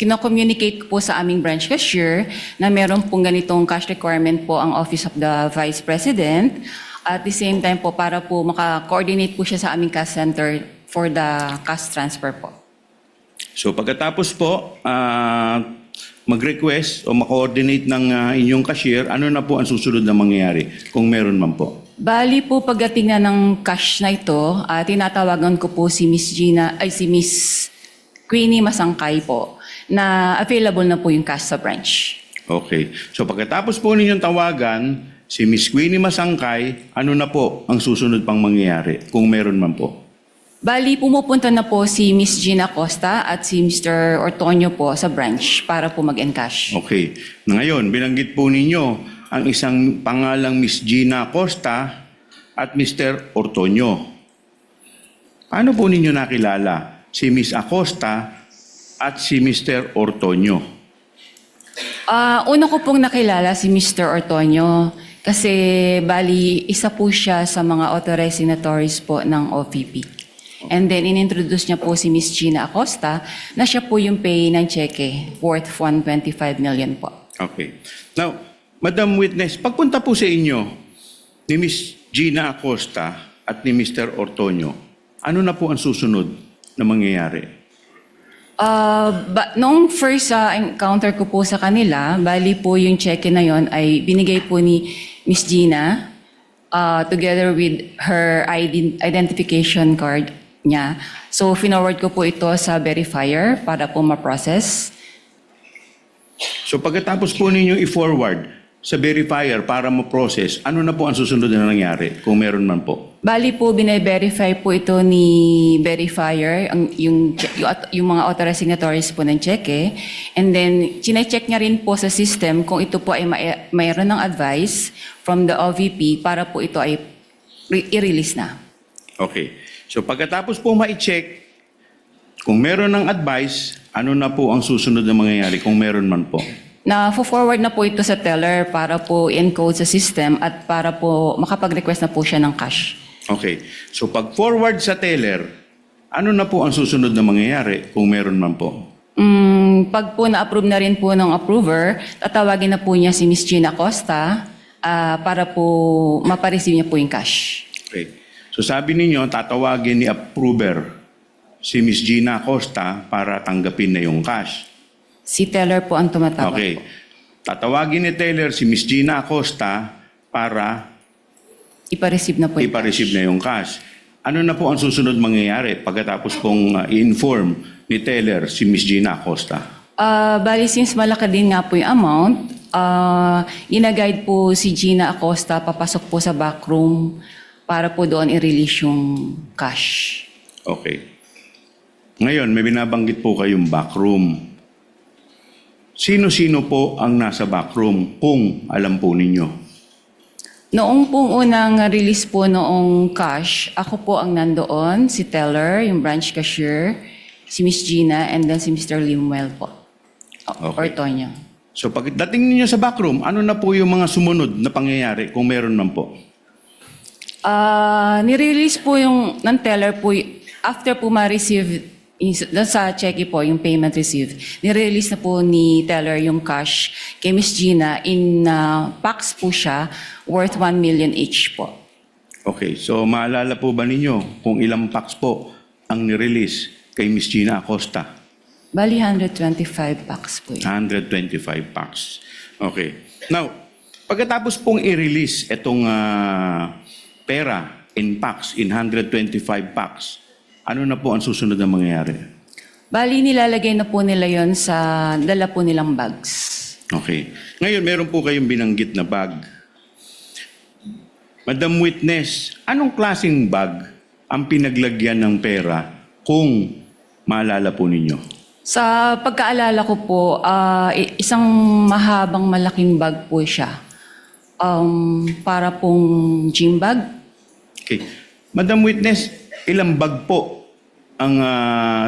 kino-communicate ko po sa aming branch cashier na meron pong ganitong cash requirement po ang Office of the Vice President. At the same time po, para po maka-coordinate po siya sa aming cash center for the cash transfer po. So pagkatapos po, mag-request o ma-coordinate ng inyong cashier, ano na po ang susunod na mangyayari kung meron man po? Bali po, pagdating na ng cash na ito, tinatawagan ko po si Miss Queenie Masangkay po na available na po yung cash sa branch. Okay. So pagkatapos po ninyong tawagan, si Miss Queenie Masangkay, ano na po ang susunod pang mangyayari kung meron man po? Bali, pumupunta na po si Miss Gina Costa at si Mr. Ortonio po sa branch para po mag-encash. Okay. Ngayon, binanggit po ninyo ang isang pangalang Miss Gina Costa at Mr. Ortonio. Paano po ninyo nakilala si Miss Acosta at si Mr. Ortonio? Una ko pong nakilala si Mr. Ortonio kasi bali isa po siya sa mga authorized signatories po ng OVP. And then inintroduce niya po si Miss Gina Acosta na siya po yung pay ng cheque worth 125 million po. Okay. Now, Madam Witness, pagpunta po sa inyo ni Miss Gina Acosta at ni Mr. Ortonio, ano na po ang susunod na mangyayari? Nung first encounter ko po sa kanila, bali po yung cheque na yon ay binigay po ni Miss Gina together with her identification card niya. So, finorward ko po ito sa verifier para po ma-process. So pagkatapos po ninyong i-forward sa verifier para ma-process, ano na po ang susunod na nangyari kung meron man po? Bali po, bine-verify po ito ni verifier, yung mga authorized signatories po ng cheque. And then, chinecheck niya rin po sa system kung ito po ay mayroon ng advice from the OVP para po ito ay i-release na. Okay. So pagkatapos po ma-check, kung meron ng advice, ano na po ang susunod na mangyayari kung meron man po? Na-forward na po ito sa teller para po encode sa system at para po makapag-request na po siya ng cash. Okay. So pag-forward sa teller, ano na po ang susunod na mangyayari kung meron man po? Pag po na-approve na rin po ng approver, tatawagin na po niya si Miss Gina Costa para po mapareceive niya po yung cash. Okay. So sabi ninyo, tatawagin ni approver si Ms. Gina Acosta para tanggapin na yung cash. Si teller po ang tumatawag Okay. po. Tatawagin ni Taylor si Ms. Gina Acosta para Ipareceive na po yung ipa-receive na yung cash. Ano na po ang susunod mangyayari pagkatapos pong i-inform ni Taylor si Ms. Gina Acosta? Bali, since malaki din nga po yung amount, ina-guide po si Gina Acosta papasok po sa backroom para po doon i-release yung cash. Okay. Ngayon, may binabanggit po kayong backroom. Sino-sino po ang nasa backroom kung alam po ninyo? Noong pong unang release po noong cash, ako po ang nandoon, si teller, yung branch cashier, si Miss Gina, and then si Mr. Limuel po. Okay. Ortonio. So pagdating ninyo sa backroom, ano na po yung mga sumunod na pangyayari kung meron man po? Nirelease po yung ng teller po, after po ma-receive, sa cheque po, yung payment received, nirelease na po ni teller yung cash kay Miss Gina in packs po siya, worth 1 million each po. Okay, so maalala po ba ninyo kung ilang packs po ang nirelease kay Ms. Gina Acosta? Bali, 125 packs po yun. 125 packs. Okay. Now, pagkatapos pong i-release itong pera in packs, in 125 packs, ano na po ang susunod na mangyayari? Bali, nilalagay na po nila yon sa dala po nilang bags. Okay. Ngayon, meron po kayong binanggit na bag. Madam Witness, anong klaseng bag ang pinaglagyan ng pera kung maalala po ninyo? Sa pagkaalala ko po, isang mahabang malaking bag po siya. Para pong gym bag. Okay. Madam Witness, ilang bag po ang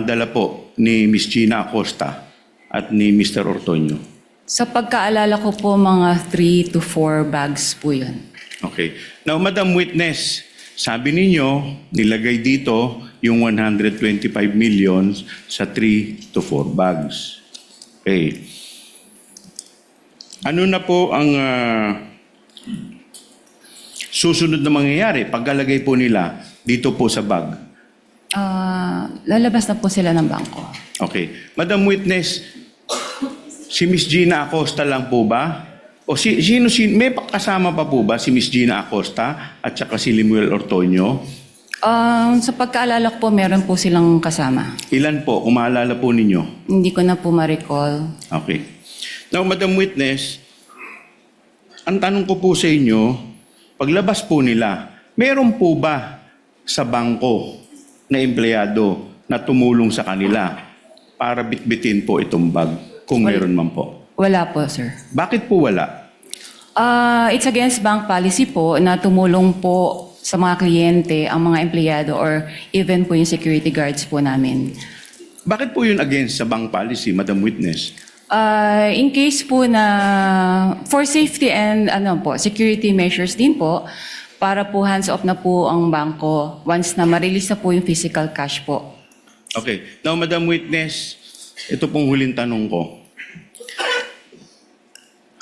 dala po ni Ms. Gina Acosta at ni Mr. Ortonio? Sa pagkaalala ko po, mga 3 to 4 bags po yun. Okay. Now, Madam Witness, sabi ninyo, nilagay dito yung 125 million sa 3 to 4 bags. Okay. Ano na po ang susunod na mangyayari pagkalagay po nila dito po sa bag? Lalabas na po sila ng bangko. Okay. Madam Witness, si Ms. Gina Acosta lang po ba? O sino, may kasama pa po ba si Ms. Gina Acosta at saka si Limuel Ortonio? Sa pagkaalala ko po, meron po silang kasama. Ilan po, kung maalala po ninyo? Hindi ko na po ma-recall. Okay. Now, Madam Witness, ang tanong ko po sa inyo, paglabas po nila, meron po ba sa bangko na empleyado na tumulong sa kanila para bitbitin po itong bag kung meron man po? Wala po, sir. Bakit po wala? It's against bank policy po na tumulong po sa mga kliyente ang mga empleyado or even po yung security guards po namin. Bakit po yun against sa bank policy, Madam Witness? In case po na for safety and security measures din po, para po hands-off na po ang bangko once na ma-release na po yung physical cash po. Okay. Now, Madam Witness, ito pong huling tanong ko.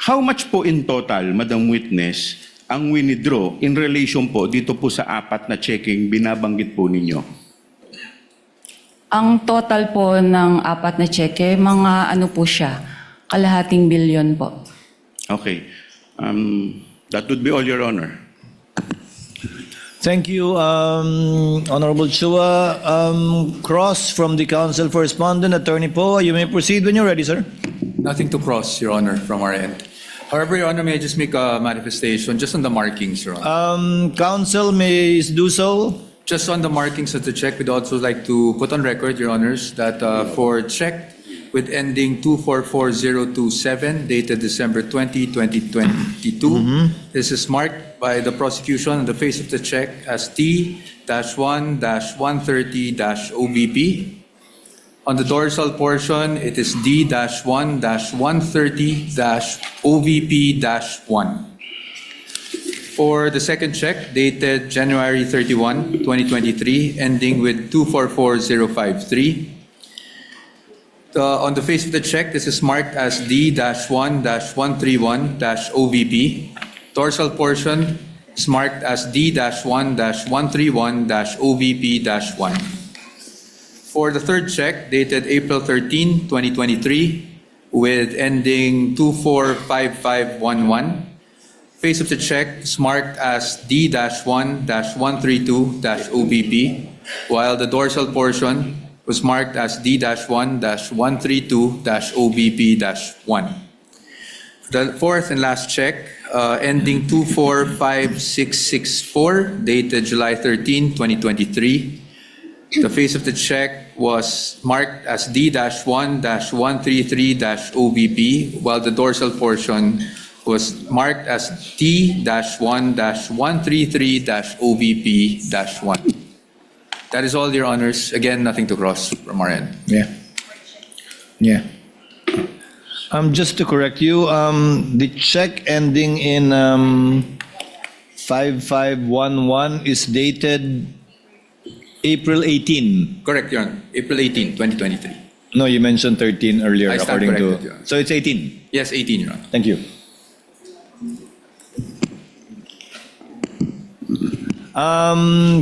How much po in total, Madam Witness, ang winidraw in relation po dito po sa 4 na checking binabanggit po ninyo? Ang total po ng 4 na cheque, mga po siya, kalahating bilyon po. Okay. That would be all, Your Honor. Thank you, Honorable Chua. Cross from the Council for Respondent, Attorney Poe. You may proceed when you're ready, sir. Nothing to cross, Your Honor, from our end. However, Your Honor, may I just make a manifestation just on the markings, Your Honor? Council may do so. Just on the markings of the check, we'd also like to put on record, Your Honors, that for check with ending 244027, dated December 20, 2022, this is marked by the prosecution on the face of the check as T-1-130-OBP. On the dorsal portion, it is D-1-130-OVP-1. For the second check, dated January 31, 2023, ending with 244053. On the face of the check, this is marked as D-1-131-OVP. Dorsal portion is marked as D-1-131-OVP-1. For the third check, dated April 13, 2023, with ending 245511, face of the check is marked as D-1-132-OVP, while the dorsal portion was marked as D-1-132-OVP-1. The fourth and last check, ending 245664, dated July 13, 2023. The face of the check was marked as D-1-133-OVP, while the dorsal portion was marked as T-1-133-OVP-1. That is all, Your Honors. Again, nothing to cross from our end. Yeah. Yeah. Just to correct you, the check ending in 5511 is dated April 18. Correct, Your Honor. April 18, 2023. No, you mentioned 13 earlier, I stand according to. corrected, Your Honor. So it's 18. Yes, 18, Your Honor. Thank you.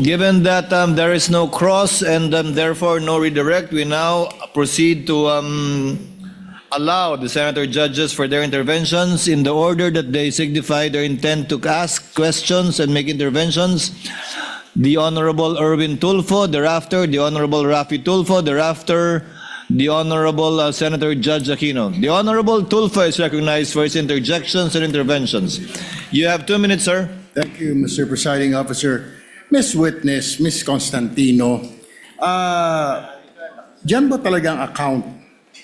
Given that there is no cross and therefore no redirect, we now proceed to allow the senator judges for their interventions in the order that they signify their intent to ask questions and make interventions. The Honorable Erwin Tulfo, thereafter the Honorable Rafi Tulfo, thereafter the Honorable Senator Judge Aquino. The Honorable Tulfo is recognized for his interjections and interventions. You have 2 minutes, sir. Thank you, Mr. Presiding Officer. Ms. Witness, Ms. Constantino, dyan ba talagang account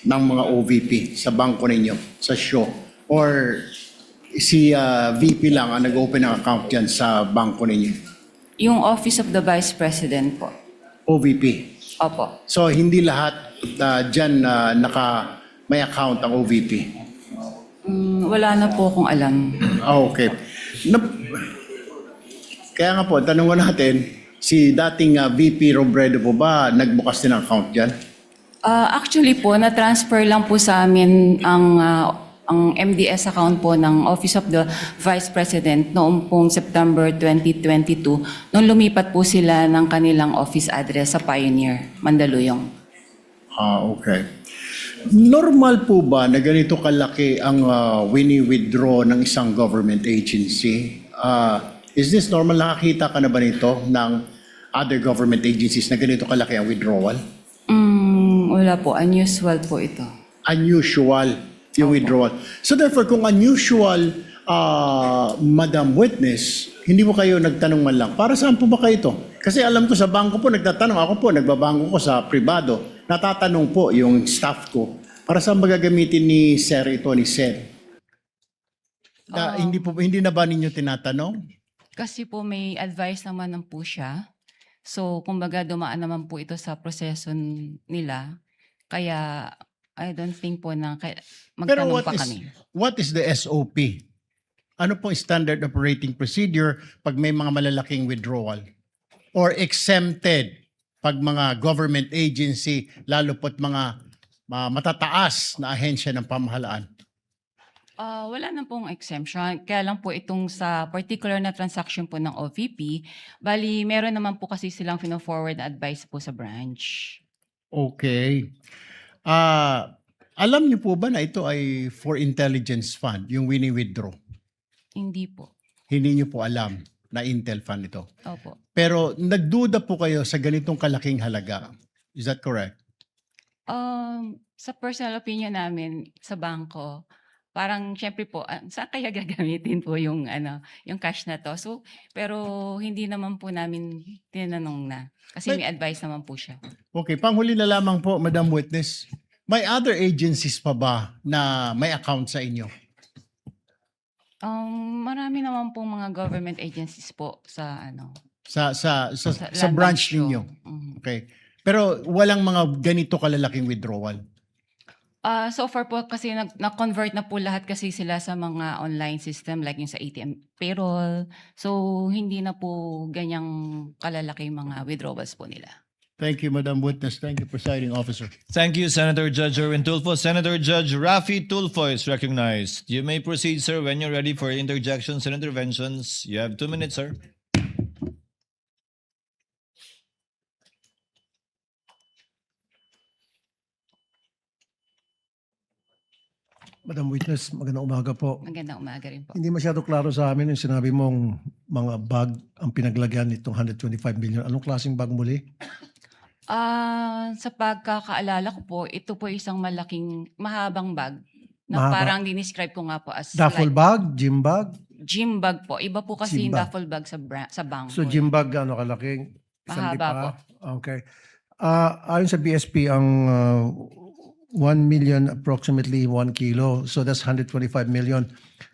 ng mga OVP sa bangko ninyo, sa show? Or si VP lang ang nag-open ng account dyan sa bangko ninyo? Yung Office of the Vice President po. OVP. Opo. So, hindi lahat dyan may account ang OVP? Wala na po akong alam. Okay. Kaya nga po, tanungan natin, si dating VP Robredo po ba nagbukas din ng account dyan? Actually po, na-transfer lang po sa amin ang MDS account po ng Office of the Vice President noong pong September 2022 nung lumipat po sila ng kanilang office address sa Pioneer, Mandaluyong. Okay. Normal po ba na ganito kalaki ang wini-withdraw ng isang government agency? Is this normal? Nakakita ka na ba nito ng other government agencies na ganito kalaki ang withdrawal? Wala po, unusual po ito. Unusual yung withdrawal. So therefore, kung unusual, Madam Witness, hindi mo kayo nagtanong man lang, para saan po ba kayo ito? Kasi alam ko sa bangko po, nagtatanong. Ako po, nagbabangko ko sa privado. Natatanong po yung staff ko, para saan ba gagamitin ni Sir ito, ni Sir? Hindi na ba ninyo tinatanong? Kasi po may advice naman ng po siya. So, kumbaga dumaan naman po ito sa proseso nila. Kaya, I don't think po na Pero magtanong pa kami. what is the SOP? Ano po standard operating procedure pag may mga malalaking withdrawal? Or exempted pag mga government agency, lalo po't mga matataas na ahensya ng pamahalaan? Wala na pong exemption. Kaya lang po itong sa particular na transaction po ng OVP, bali meron naman po kasi silang fino-forward na advice po sa branch. Okay. Alam niyo po ba na ito ay for intelligence fund, yung wini-withdraw? Hindi po. Hindi niyo po alam na Intel fund ito. Opo. Pero nagduda po kayo sa ganitong kalaking halaga. Is that correct? Sa personal opinion namin sa bangko, parang syempre po, saan kaya gagamitin po yung yung cash na to? So, pero hindi naman po namin tinanong na. Kasi may advice naman po siya. Okay, panghuli na lamang po, Madam Witness. May other agencies pa ba na may account sa inyo? Marami naman po mga government agencies po sa Sa Land branch Bank show. ninyo? Mhm. Okay. Pero walang mga ganito kalalaking withdrawal? So far po kasi na-convert na po lahat kasi sila sa mga online system like yung sa ATM payroll. So hindi na po ganyang kalalaki mga withdrawals po nila. Thank you, Madam Witness. Thank you, Presiding Officer. Thank you, Senator Judge Erwin Tulfo. Senator Judge Rafi Tulfo is recognized. You may proceed, sir, when you're ready for interjections and interventions. You have 2 minutes, sir. Madam Witness, magandang umaga po. Magandang umaga rin po. Hindi masyado klaro sa amin yung sinabi mong mga bag ang pinaglagyan nitong 125 million. Anong klaseng bag muli? Sa pagkakaalala ko po, ito po isang malaking, mahabang bag na Mahaba. parang dinescribe ko nga po as Duffel like bag? Gym bag? gym bag po. Iba po kasi Gym yung bag. duffel bag sa bangko. So gym bag ano kalaking? Isang Mahaba lipa? Okay. Ayon sa BSP, ang 1 million approximately 1 kilo. So that's 125 million.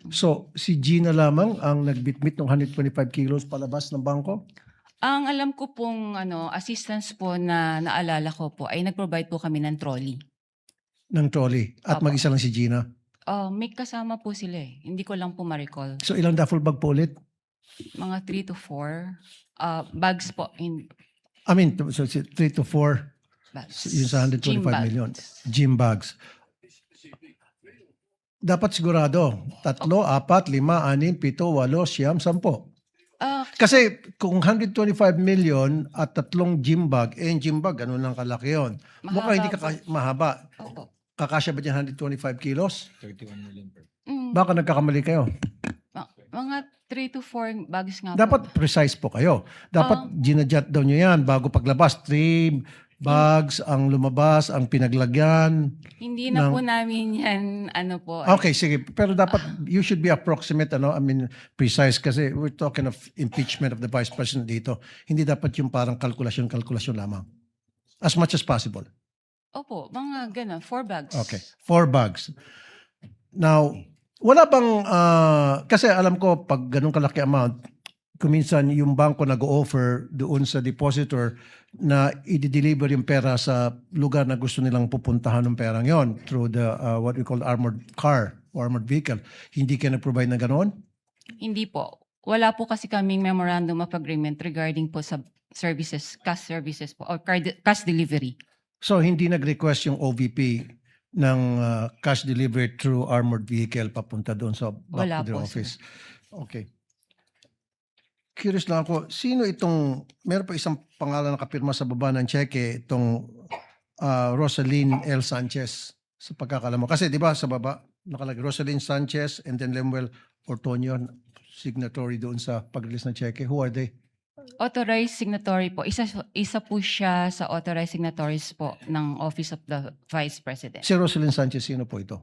So si Gina lamang ang nagbitbit ng 125 kilos palabas ng bangko? Ang alam ko pong assistance po na naalala ko po ay nag-provide po kami ng trolley. Ng trolley. At Opo. mag-isa lang si Gina. May kasama po sila eh. Hindi ko lang po ma-recall. So ilang duffel bag po ulit? Mga 3 to 4 bags po. I mean, so 3 to 4. Bags. Yung sa 125 Gym bags. million. Gym bags. Dapat sigurado. 3, 4, 5, 6, 7, 8, 9, 10. Kasi kung 125 million at 3 gym bag, yung gym bag, ano lang kalaki yun. Mahaba Mukhang hindi po. mahaba. Opo. Kakasya ba dyan 125 kilos? 31 million per. Baka nagkakamali kayo. Mga 3 to 4 bags nga po. Dapat precise po kayo. Dapat ginadjot daw nyo yan bago paglabas. 3 bags ang lumabas, ang pinaglagyan. Hindi na ng- po namin yan, po. Okay, sige. Pero dapat you should be approximate, precise kasi we're talking of impeachment of the Vice President dito. Hindi dapat yung parang kalkulasyon lamang. As much as possible. Opo, mga gano'n, 4 bags. Okay. 4 bags. Now, wala bang, kasi alam ko pag ganun kalaki amount, kuminsan yung bangko nag-offer doon sa depositor na i-deliver yung pera sa lugar na gusto nilang pupuntahan ng perang yon through the what we call armored car or armored vehicle. Hindi kayo nag-provide ng ganoon? Hindi po. Wala po kasi kaming memorandum of agreement regarding po sa services, cash services po, or cash delivery. So hindi nag-request yung OVP ng cash delivery through armored vehicle papunta doon sa back Wala to their po, office? Okay. Curious lang ako, sino itong, meron pa isang pangalan na kapirma sa baba ng cheque, itong Rosaline L. Sanchez, sa pagkakala mo. Kasi di ba sa baba, nakalagay Rosaline Sanchez and then Lemuel Ortonio, signatory doon sa pag-release ng cheque. Who are they? Authorized signatory po. Isa po siya sa authorized signatories po ng Office of the Vice President. Si Rosaline Sanchez, sino po ito?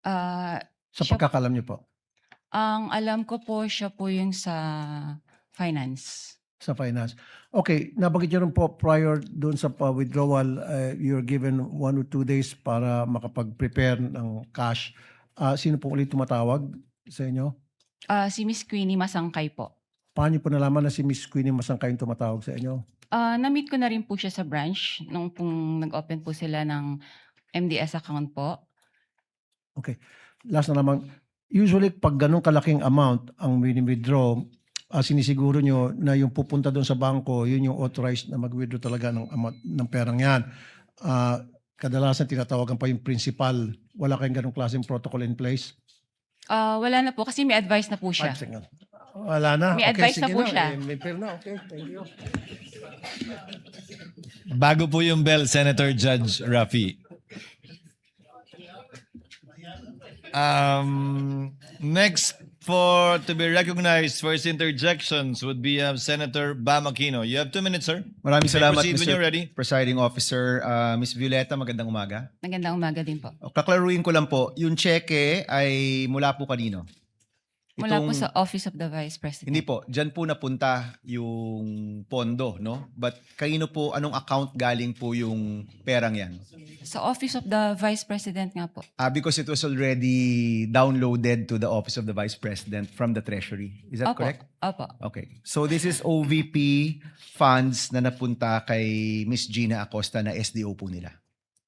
Sa Siya- pagkakalam niyo po, Ang alam ko po, siya po yung sa finance. sa finance. Okay, nabanggit niyo rin po prior doon sa withdrawal, you're given 1 or 2 days para makapag-prepare ng cash. Sino po ulit tumatawag sa inyo? Si Miss Queenie Masangkay po. Paano niyo po nalaman na si Miss Queenie Masangkay yung tumatawag sa inyo? Na-meet ko na rin po siya sa branch nung pong nag-open po sila ng MDS account po. Okay. Last na naman, usually pag ganun kalaking amount ang withdraw, sinisiguro nyo na yung pupunta doon sa bangko, yun yung authorized na mag-withdraw talaga ng amount ng perang yan. Kadalasan tinatawagan pa yung principal. Wala kayong ganung klaseng protocol in place? Wala na po kasi may advice na po siya. 5 seconds. Wala na. May advice na sige po siya. May pera na. Okay, thank you. Bago po yung bell, Senator Judge Rafi. Next to be recognized for his interjections would be Senator Bam Aquino. You have 2 minutes, sir. Maraming You may salamat, proceed when you're Mr. ready. Presiding Officer. Miss Violeta, magandang umaga. Magandang umaga din po. Kaklaruin ko lang po, yung cheque ay mula po kanino? Mula po sa Office of the Vice President. Hindi po, dyan po napunta yung pondo, no? But kanino po, anong account galing po yung perang yan? Sa Office of the Vice President nga po. Because it was already downloaded to the Office of the Vice President from the Treasury. Is that Opo. correct? Opo. Okay. So this is OVP funds na napunta kay Miss Gina Acosta na SDO po nila.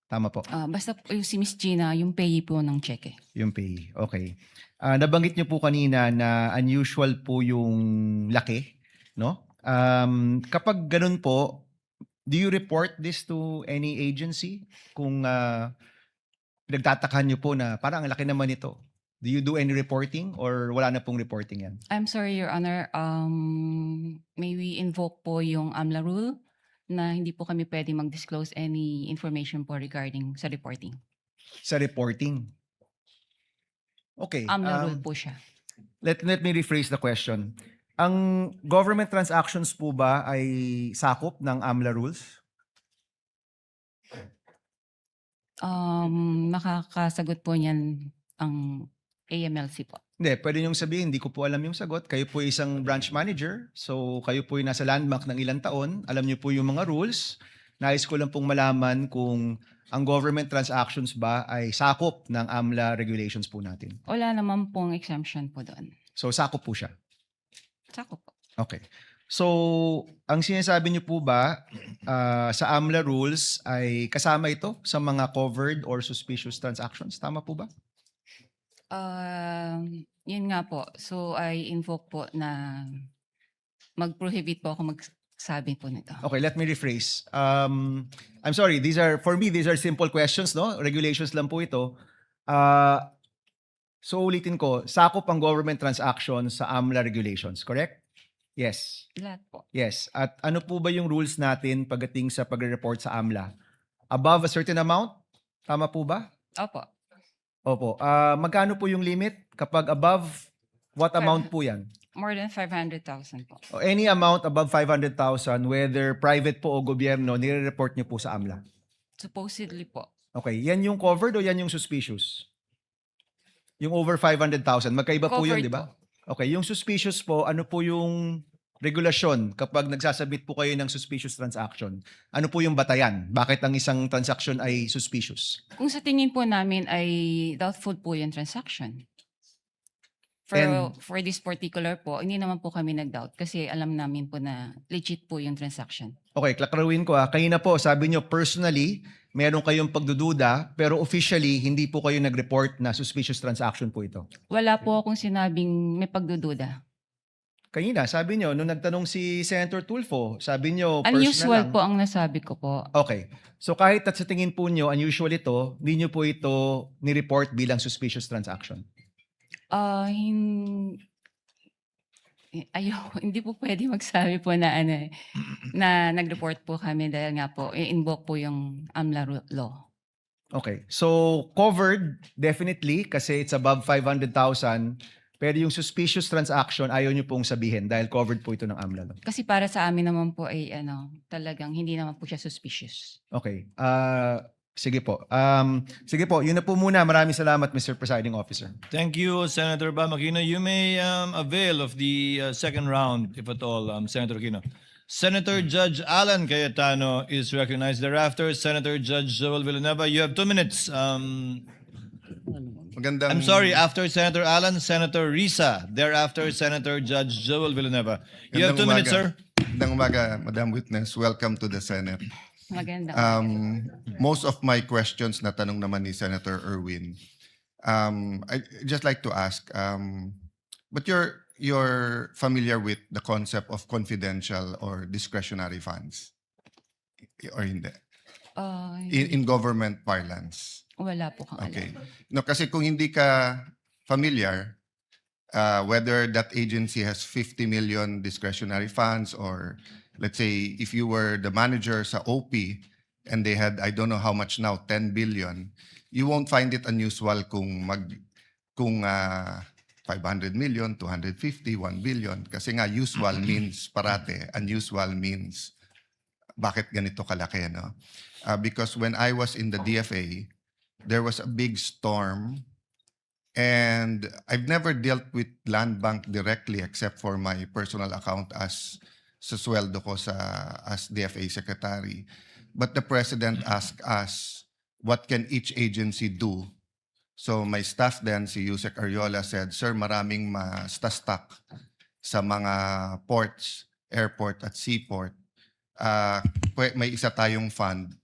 Tama po. Basta po yung si Miss Gina, yung payee po ng cheque. Yung pay. Okay. Nabanggit niyo po kanina na unusual po yung laki, no? Kapag ganun po, Do you report this to any agency? Kung nagtatakhan nyo po na parang ang laki naman ito. Do you do any reporting or wala na pong reporting yan? I'm sorry, Your Honor. May we invoke po yung AMLA rule na hindi po kami pwede mag-disclose any information po regarding sa reporting. Sa reporting? Okay. AMLA rule po siya. Let me rephrase the question. Ang government transactions po ba ay sakop ng AMLA rules? Makakasagot po niyan ang AMLC po. Hindi, pwede niyong sabihin, hindi ko po alam yung sagot. Kayo po isang branch manager, so kayo po yung nasa landmark ng ilang taon. Alam niyo po yung mga rules. Nais ko lang pong malaman kung ang government transactions ba ay sakop ng AMLA regulations po natin. Wala naman pong exemption po doon. So sakop po siya. Sakop po. Okay. So, ang sinasabi niyo po ba sa AMLA rules ay kasama ito sa mga covered or suspicious transactions? Tama po ba? Yun nga po. So, I invoke po na mag-prohibit po ako magsabi po nito. Okay, let me rephrase. I'm sorry, for me, these are simple questions, no? Regulations lang po ito. So, ulitin ko, sakop ang government transactions sa AMLA regulations, correct? Yes. Lahat po. Yes. At ano po ba yung rules natin pagdating sa pagre-report sa AMLA? Above a certain amount? Tama po ba? Opo. Opo. Magkano po yung limit? Kapag above, what amount po yan? More than 500,000 po. O any amount above 500,000, whether private po o gobyerno, nire-report niyo po sa AMLA. Supposedly po. Okay. Yan yung covered o yan yung suspicious? Yung over 500,000. Magkaiba po yun, Covered di ba? Okay. Yung suspicious po, ano po yung regulasyon kapag nagsasubmit po kayo ng suspicious transaction? Ano po yung batayan? Bakit ang isang transaction ay suspicious? Kung sa tingin po namin ay doubtful po yung transaction. For this particular po, hindi naman po kami nag-doubt kasi alam namin po na legit po yung transaction. Okay, klaklaruin ko. Kanina po, sabi nyo personally, meron kayong pagdududa, pero officially, hindi po kayo nag-report na suspicious transaction po ito. Wala po akong sinabing may pagdududa. Kanina, sabi nyo, nung nagtanong si Senator Tulfo, sabi nyo personal Unusual lang. po ang nasabi ko po. Okay. So kahit at sa tingin po nyo, unusual ito, hindi nyo po ito ni-report bilang suspicious transaction. Hindi po pwede magsabi po na na nag-report po kami dahil nga po i-invoke po yung AMLA law. Okay. So covered, definitely, kasi it's above 500,000. Pero yung suspicious transaction, ayaw nyo pong sabihin dahil covered po ito ng AMLA law. Kasi para sa amin naman po ay talagang hindi naman po siya suspicious. Okay. Sige po. Sige po, yun na po muna. Maraming salamat, Mr. Presiding Officer. Thank you, Senator Bam Aquino. You may avail of the second round, if at all, Senator Aquino. Senator Judge Alan Cayetano is recognized. Thereafter, Senator Judge Joel Villanueva. You have 2 minutes. Magandang, I'm sorry, after Senator Alan, Senator Risa. Thereafter, Senator Judge Joel Villanueva. You have 2 minutes, sir. Magandang umaga, Madam Witness. Welcome to the Senate. Maganda. Most of my questions na tanong naman ni Senator Erwin. I just like to ask, but you're familiar with the concept of confidential or discretionary funds? Or hindi? In government parlance? Wala po kang Okay. alam. No, kasi kung hindi ka familiar, whether that agency has 50 million discretionary funds or let's say if you were the manager sa OP and they had, I don't know how much now, 10 billion, you won't find it unusual kung 500 million, 250, 1 billion. Kasi nga usual means parate, unusual means bakit ganito kalaki, no? Because when I was in the DFA, there was a big storm and I've never dealt with Land Bank directly except for my personal account as sa sweldo ko as DFA Secretary. But the President asked us, what can each agency do? So my staff then, si Yusek Ariola said, Sir, maraming ma-stuck sa mga ports, airport at seaport. May isa tayong fund.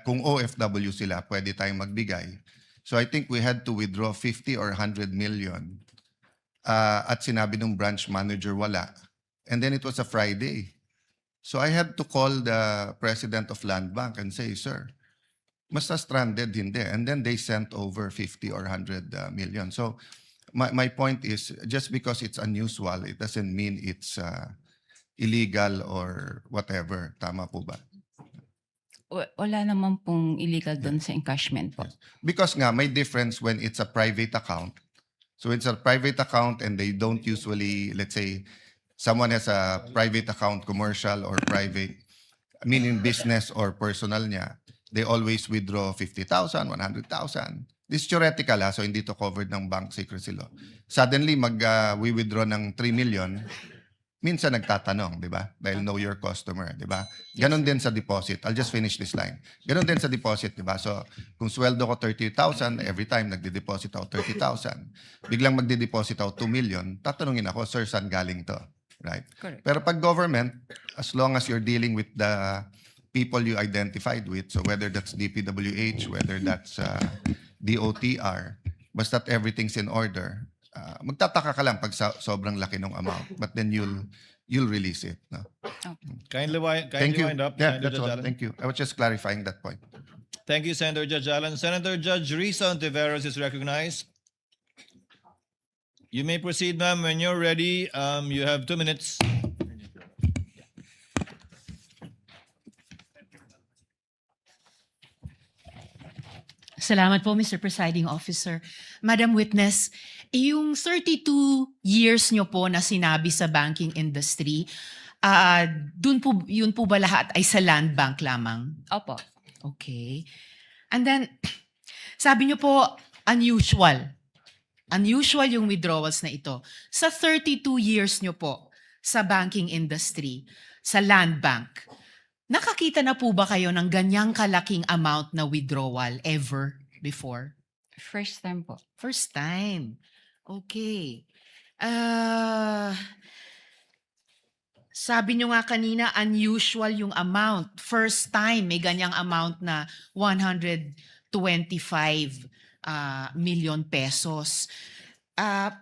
Kung OFW sila, pwede tayong magbigay. So I think we had to withdraw 50 or 100 million. At sinabi ng branch manager, wala. And then it was a Friday. So I had to call the president of Land Bank and say, sir, basta stranded, hindi. And then they sent over 50 or 100 million. So my point is, just because it's unusual, it doesn't mean it's illegal or whatever. Tama po ba? Wala naman pong illegal doon sa encashment po. Because nga, may difference when it's a private account. So it's a private account and they don't usually, let's say, someone has a private account, commercial or private, meaning business or personal niya, they always withdraw 50,000, 100,000. This is theoretical so hindi to covered ng bank secrecy law. Suddenly, we withdraw ng 3 million, minsan nagtatanong, di ba? Dahil know your customer, di ba? Ganon din sa deposit. I'll just finish this line. Ganon din sa deposit, di ba? So, kung sweldo ko 30,000, every time nagde-deposit ako 30,000, biglang magde-deposit ako 2 million, tatanungin ako, sir, saan galing to? Right? Correct. Pero pag government, as long as you're dealing with the people you identified with, so whether that's DPWH, whether that's DOTR, basta't everything's in order, magtataka ka lang pag sobrang laki ng amount, but then you'll release it. No? Kindly Thank you. wind up. Yeah, Senator that's Judge all. Allen. Thank you. I was just clarifying that point. Thank you, Senator Judge Allen. Senator Judge Risa Ontiveros is recognized. You may proceed, ma'am. When you're ready, you have 2 minutes. Salamat po, Mr. Presiding Officer. Madam Witness, yung 32 years nyo po na sinabi sa banking industry, yun po ba lahat ay sa land bank lamang? Opo. Okay. And then, sabi nyo po, unusual. Unusual yung withdrawals na ito. Sa 32 years nyo po sa banking industry, sa land bank, nakakita na po ba kayo ng ganyang kalaking amount na withdrawal ever before? First time po. First time. Okay. Sabi nyo nga kanina, unusual yung amount. First time, may ganyang amount na 125 million pesos.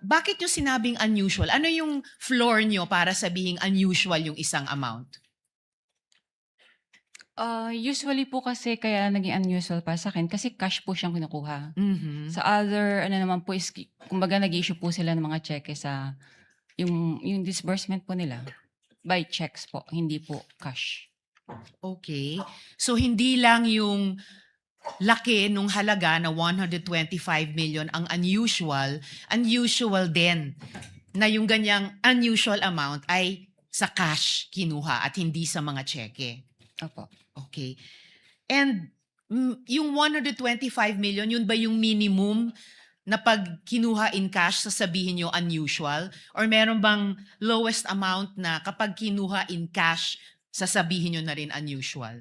Bakit nyo sinabing unusual? Ano yung floor nyo para sabihing unusual yung isang amount? Usually po kasi kaya naging unusual para sa akin kasi cash po siyang kinukuha. Mhm. Sa other, ano naman po is, kumbaga nag-issue po sila ng mga cheque sa, yung disbursement po nila. By checks po, hindi po cash. Okay. So hindi lang yung laki nung halaga na 125 million ang unusual din na yung ganyang unusual amount ay sa cash kinuha at hindi sa mga cheque. Opo. Okay. And yung 125 million, yun ba yung minimum na pag kinuha in cash, sasabihin nyo unusual? Or meron bang lowest amount na kapag kinuha in cash, sasabihin nyo na rin unusual?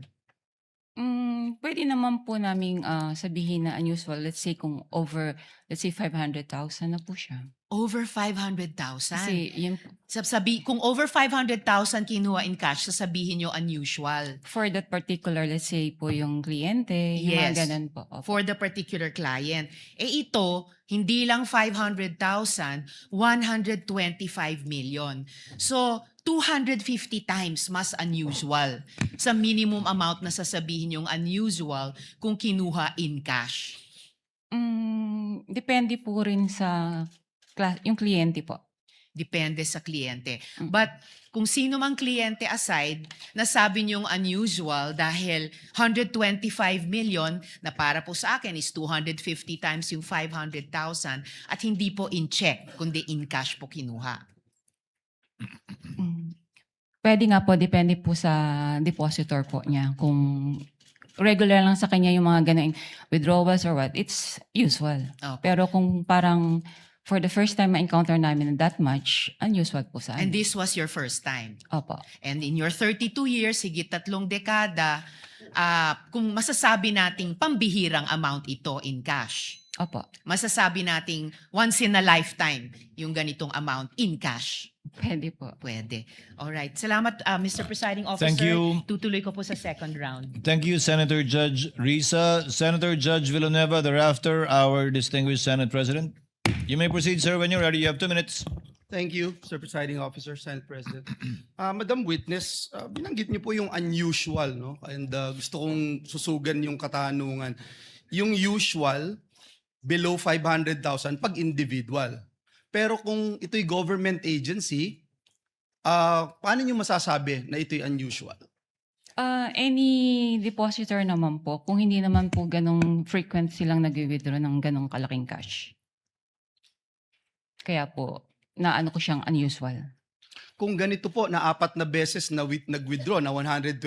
Pwede naman po naming sabihin na unusual. Let's say kung over, let's say 500,000 na po siya. Over 500,000? Kasi yun, Kung over 500,000 kinuha in cash, sasabihin nyo unusual. for that particular, let's say po yung kliyente, yung Yes. mga ganun po. Opo. For the particular client. Ito, hindi lang 500,000, 125 million. So, 250 times mas unusual sa minimum amount na sasabihin yung unusual kung kinuha in cash. Depende po rin sa yung kliyente po. Depende sa kliyente. But kung sino mang kliyente aside, nasabi niyong unusual dahil 125 million na para po sa akin is 250 times yung 500,000 at hindi po in check, kundi in cash po kinuha. Pwede nga po, depende po sa depositor po niya. Kung regular lang sa kanya yung mga ganang withdrawals or what, it's usual. Okay. Pero kung parang for the first time ma-encounter namin that much, unusual po sa And amin. this was your first time. Opo. And in your 32 years, higit 3 dekada, kung masasabi nating pambihirang amount ito in cash, Opo. masasabi nating once in a lifetime yung ganitong amount in cash. Pwede po. Pwede. Alright. Salamat, Mr. Presiding Officer. Thank you. Tutuloy ko po sa second round. Thank you, Senator Judge Risa. Senator Judge Villanueva, thereafter, our distinguished Senate President. You may proceed, sir, when you're ready. You have 2 minutes. Thank you, Sir Presiding Officer, Senate President. Madam Witness, binanggit niyo po yung unusual, no? And gusto kong susugan yung katanungan. Yung usual, below 500,000 pag individual. Pero kung ito'y government agency, paano niyo masasabi na ito'y unusual? Any depositor naman po, kung hindi naman po ganong frequent silang nag-withdraw ng ganong kalaking cash. Kaya po, naano ko siyang unusual. Kung ganito po na 4 na beses na nag-withdraw na 125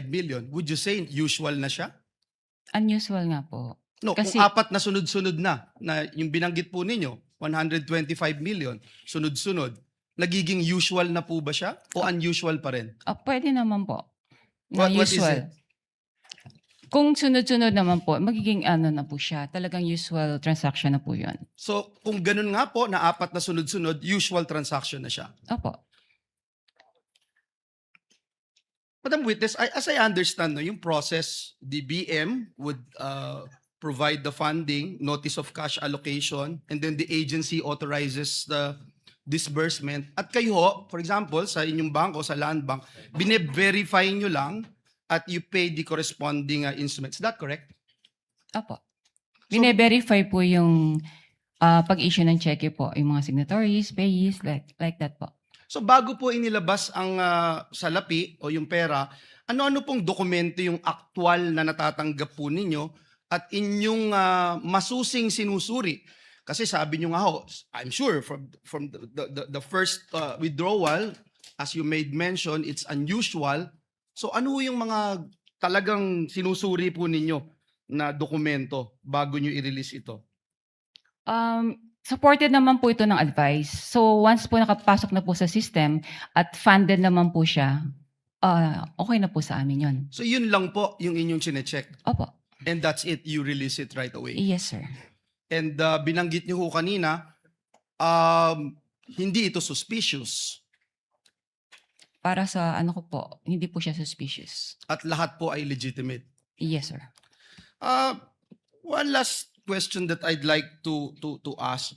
million, would you say usual na siya? Unusual nga po. No, Kasi- kung 4 na sunod-sunod na yung binanggit po ninyo, 125 million, sunod-sunod, nagiging usual na po ba siya o unusual pa rin? Pwede naman po. Na What is usual. it? Kung sunod-sunod naman po, magiging ano na po siya. Talagang usual transaction na po yun. So, kung ganun nga po, na 4 na sunod-sunod, usual transaction na siya. Opo. Madam Witness, as I understand, no, yung process, the BM would provide the funding, notice of cash allocation, and then the agency authorizes the disbursement. At kayo, for example, sa inyong bangko, sa Land Bank, bine-verify nyo lang at you pay the corresponding instruments. Is that correct? Opo. Bine-verify po yung pag-issue ng cheque po, yung mga signatories, payees, like that po. So bago po inilabas ang salapi o yung pera, ano-ano pong dokumento yung aktual na natatanggap po ninyo at inyong masusing sinusuri? Kasi sabi nyo nga ho, I'm sure from the first withdrawal, as you made mention, it's unusual. So ano yung mga talagang sinusuri po ninyo na dokumento bago nyo i-release ito? Supported naman po ito ng advice. So once po nakapasok na po sa system at funded naman po siya, okay na po sa amin yun. So yun lang po yung inyong chinecheck. Opo. And that's it, you release it right away. Yes, sir. And binanggit niyo ho kanina, hindi ito suspicious Para sa ano ko po, hindi po siya suspicious. at lahat po ay legitimate. Yes, sir. One last question that I'd like to ask.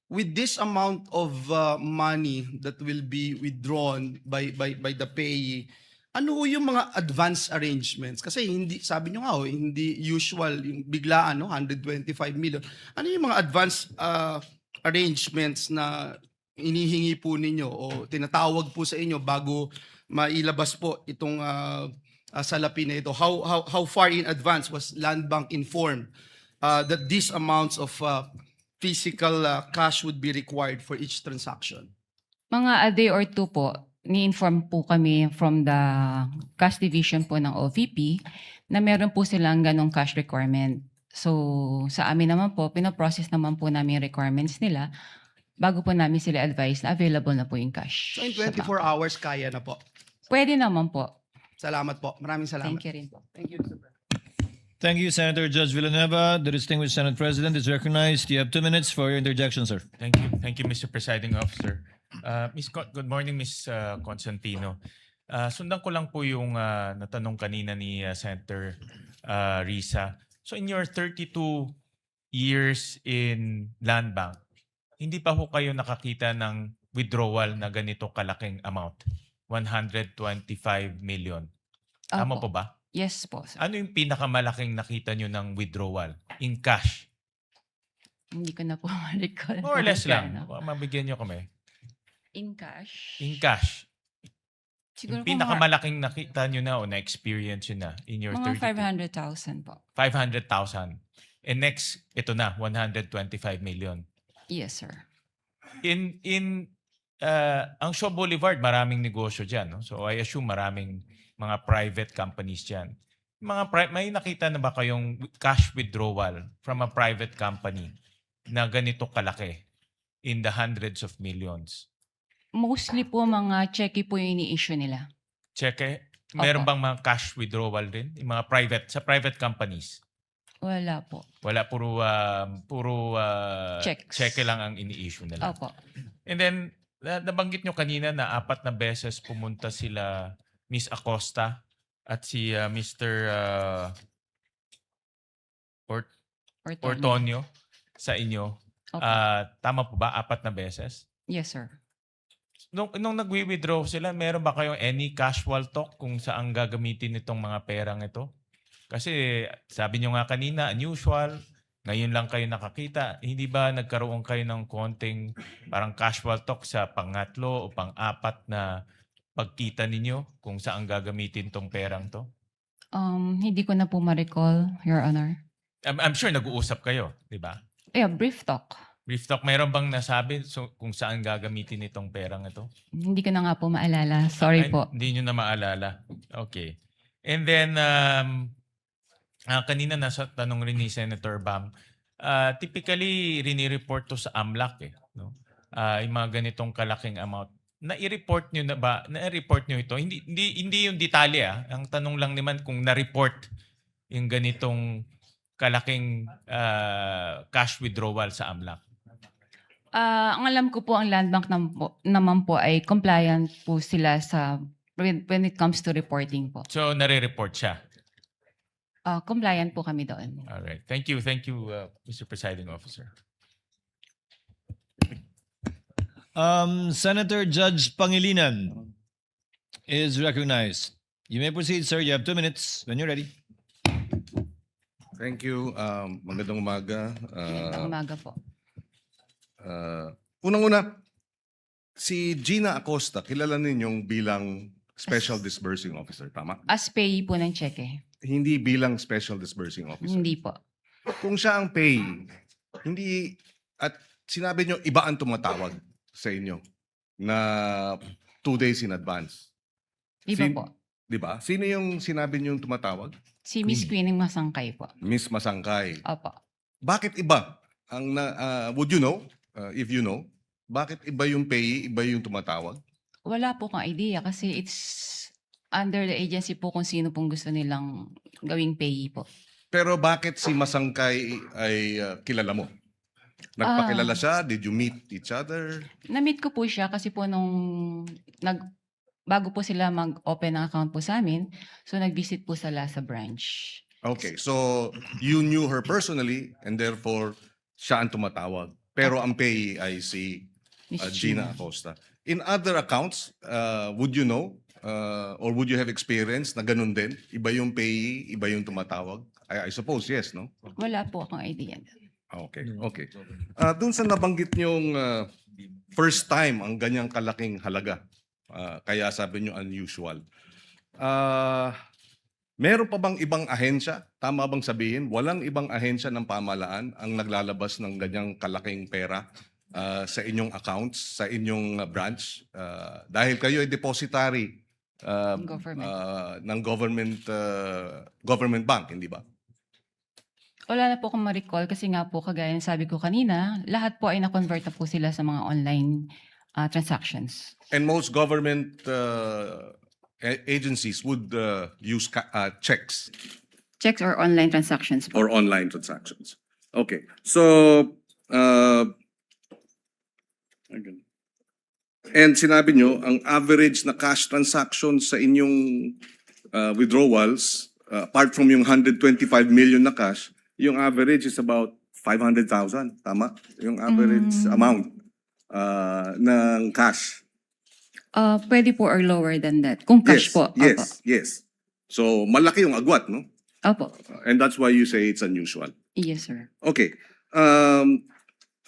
With this amount of money that will be withdrawn by the payee, ano ho yung mga advance arrangements? Kasi hindi, sabi nyo nga ho, hindi usual, yung biglaan, no? 125 million. Ano yung mga advance arrangements na inihingi po ninyo o tinatawag po sa inyo bago mailabas po itong salapi na ito? How far in advance was Land Bank informed that these amounts of physical cash would be required for each transaction? Mga a day or two po, ni-inform po kami from the cash division po ng OVP na meron po silang ganong cash requirement. So sa amin naman po, pinoprocess naman po namin yung requirements nila bago po namin sila advise na available na po yung cash. So in sa 24 bank. hours, kaya na po. Pwede naman po. Salamat po. Maraming salamat. Thank you rin po. Thank you, Senator Judge Villanueva. The distinguished Senate President is recognized. You have 2 minutes for your interjection, sir. Thank you. Thank you, Mr. Presiding Officer. Good morning, Ms. Constantino. Sundan ko lang po yung natanong kanina ni Senator Risa. So in your 32 years in Land Bank, hindi pa ho kayo nakakita ng withdrawal na ganito kalaking amount? 125 million. Tama Opo. po ba? Yes po, sir. Ano yung pinakamalaking nakita nyo ng withdrawal in cash? Hindi ko na po ma-recall. More or less lang. Magkano. Mabigyan nyo kami. In cash? In cash. Siguro Yung po pinakamalaking nakita nyo na o na-experience nyo na in your mga 32. 500,000 po. 500,000. And next, ito na, 125 million. Yes, sir. Ang Shaw Boulevard, maraming negosyo dyan. No? So I assume maraming mga private companies dyan. May nakita na ba kayong cash withdrawal from a private company na ganito kalaki in the hundreds of millions? Mostly po mga cheque po yung ini-issue nila. Cheque? Meron Opo. bang mga cash withdrawal din? Yung mga sa private companies? Wala po. Wala, puro Checks. cheque lang ang ini-issue nila. Opo. And then, nabanggit nyo kanina na 4 na beses pumunta sila Miss Acosta at si Mr. Ortonio sa inyo. Opo. Tama po ba? 4 na beses? Yes, sir. nung nagwi-withdraw sila, meron ba kayong any casual talk kung saan gagamitin itong mga perang ito? Kasi sabi nyo nga kanina, unusual, ngayon lang kayo nakakita. Hindi ba nagkaroon kayo ng konting parang casual talk sa pangatlo o pang-apat na pagkita ninyo kung saan gagamitin tong perang to? Hindi ko na po ma-recall, Your Honor. I'm sure nag-uusap kayo, di ba? Yeah, brief talk. Brief talk, mayroon bang nasabi kung saan gagamitin itong perang ito? Hindi ko na nga po maalala. Sorry Ay, po. Hindi nyo na maalala. Okay. And then, kanina nasa tanong rin ni Senator Bam, typically rini-report to sa AMLAC no? Yung mga ganitong kalaking amount. Na-report nyo na ba? Na-report nyo ito? Hindi yung detalye. Ang tanong lang naman kung na-report yung ganitong kalaking cash withdrawal sa AMLAC. Ang alam ko po, ang Land Bank naman po ay compliant po sila sa when it comes to reporting po. So, nare-report siya. Compliant po kami doon. All right. Thank you, Mr. Presiding Officer. Senator Judge Pangilinan is recognized. You may proceed, sir. You have 2 minutes when you're ready. Thank you. Magandang umaga. Magandang umaga po. Unang-una, si Gina Acosta, kilala ninyong bilang Special Disbursing Officer, tama? As payee po ng cheque. Hindi bilang Special Disbursing Officer. Hindi po. Kung siya ang payee, hindi, at sinabi nyo, iba ang tumatawag sa inyo na 2 days in advance. Iba po. Di ba? Sino yung sinabi nyo yung tumatawag? Si Miss Queenie Masangkay po. Miss Masangkay. Opo. Bakit iba? Would you know, if you know, bakit iba yung payee, iba yung tumatawag? Wala po kang idea kasi it's under the agency po kung sino pong gusto nilang gawing payee po. Pero bakit si Masangkay ay kilala mo? Nagpakilala siya? Did you meet each other? Na-meet ko po siya kasi po bago po sila mag-open ng account po sa amin, so nag-visit po sila sa branch. Okay, so you knew her personally and therefore siya ang tumatawag. Pero ang payee ay si Miss Gina Acosta. In other accounts, would you know or would you have experience na ganun din? Iba yung payee, iba yung tumatawag? I suppose yes, no? Wala po akong idea. Okay, okay. Doon sa nabanggit niyong first time ang ganyang kalaking halaga, kaya sabi niyo unusual. Meron pa bang ibang ahensya? Tama bang sabihin, walang ibang ahensya ng pamahalaan ang naglalabas ng ganyang kalaking pera sa inyong accounts, sa inyong branch? Dahil kayo ay depositary ng government bank, hindi ba? Wala na po akong ma-recall kasi nga po kagaya ng sabi ko kanina, lahat po ay na-convert na po sila sa mga online transactions. And most government agencies would use checks Checks or online transactions po. or online transactions. Okay. So, and sinabi nyo, ang average na cash transactions sa inyong withdrawals, apart from yung 125 million na cash, yung average is about 500,000. Tama? Yung average amount ng cash. Pwede po or lower than that. Kung cash po. Yes, yes. So, malaki yung agwat, no? Opo. And that's why you say it's unusual. Yes, sir. Okay. I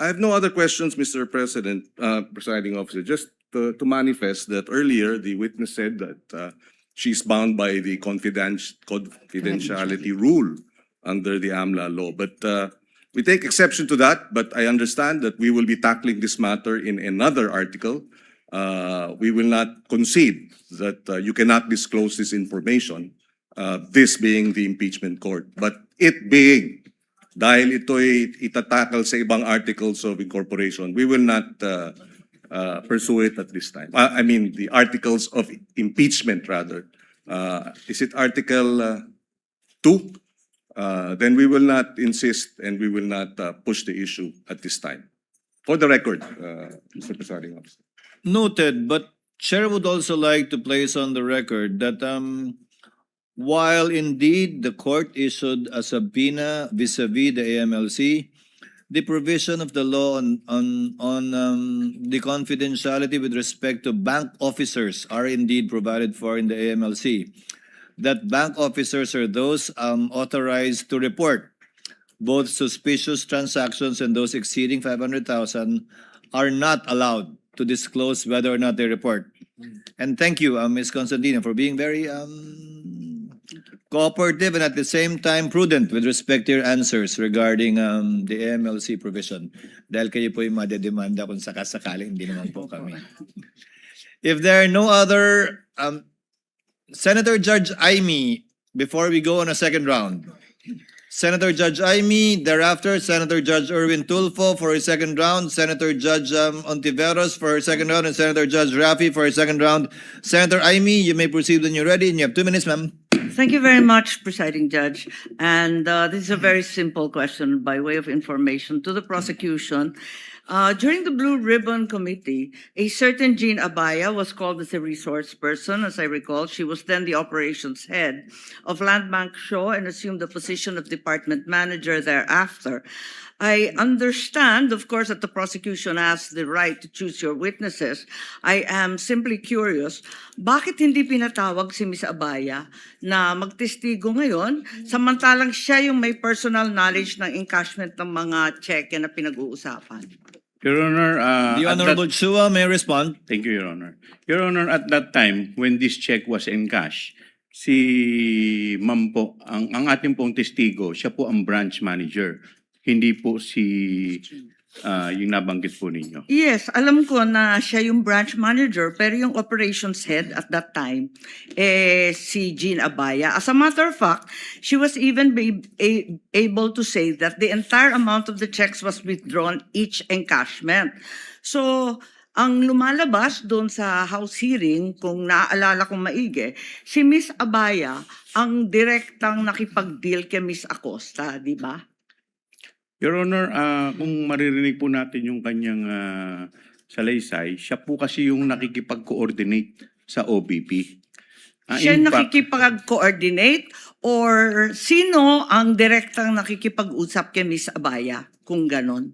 have no other questions, Mr. President, Presiding Officer. Just to manifest that earlier, the witness said that she's bound by the confidentiality rule under the AMLA law. But we take exception to that, but I understand that we will be tackling this matter in another article. We will not concede that you cannot disclose this information, this being the impeachment court. But it being, dahil ito'y itatakal sa ibang articles of incorporation, we will not pursue it at this time. I mean, the articles of impeachment, rather. Is it Article 2? Then we will not insist and we will not push the issue at this time. For the record, Mr. Presiding Officer. Noted, but Chair would also like to place on the record that while indeed the court issued a subpoena vis-a-vis the AMLC, the provision of the law on the confidentiality with respect to bank officers are indeed provided for in the AMLC. That bank officers are those authorized to report both suspicious transactions and those exceeding 500,000 are not allowed to disclose whether or not they report. And thank you, Ms. Constantino, for being very cooperative and at the same time prudent with respect to your answers regarding the AMLC provision. Dahil kayo po yung madedemanda kung sakasakali, hindi naman po kami. If there are no other, Senator Judge Aimee, before we go on a second round. Senator Judge Aimee, thereafter Senator Judge Erwin Tulfo for a second round, Senator Judge Ontiveros for a second round, and Senator Judge Rafi for a second round. Senator Aimee, you may proceed when you're ready, and you have 2 minutes, ma'am. Thank you very much, Presiding Judge. And this is a very simple question by way of information to the prosecution. During the Blue Ribbon Committee, a certain Jean Abaya was called as a resource person. As I recall, she was then the operations head of Land Bank Shaw and assumed the position of department manager thereafter. I understand, of course, that the prosecution has the right to choose your witnesses. I am simply curious, bakit hindi pinatawag si Ms. Abaya na magtestigo ngayon, samantalang siya yung may personal knowledge ng encashment ng mga cheque na pinag-uusapan? Your Honor, The Honorable Chua may respond. Thank you, Your Honor. Your Honor, at that time, when this check was encashed, si Ma'am po, ang ating pong testigo, siya po ang branch manager. Hindi po si yung nabanggit po ninyo. Yes, alam ko na siya yung branch manager, pero yung operations head at that time, si Jean Abaya. As a matter of fact, she was even able to say that the entire amount of the checks was withdrawn each encashment. So, ang lumalabas doon sa House hearing, kung naaalala kong maigi, si Miss Abaya ang direktang nakipag-deal kay Miss Acosta, di ba? Your Honor, kung maririnig po natin yung kanyang salaysay, siya po kasi yung nakikipag-coordinate sa OBP. Siya In fact, nakikipag-coordinate or sino ang direktang nakikipag-usap kay Miss Abaya? Kung ganon.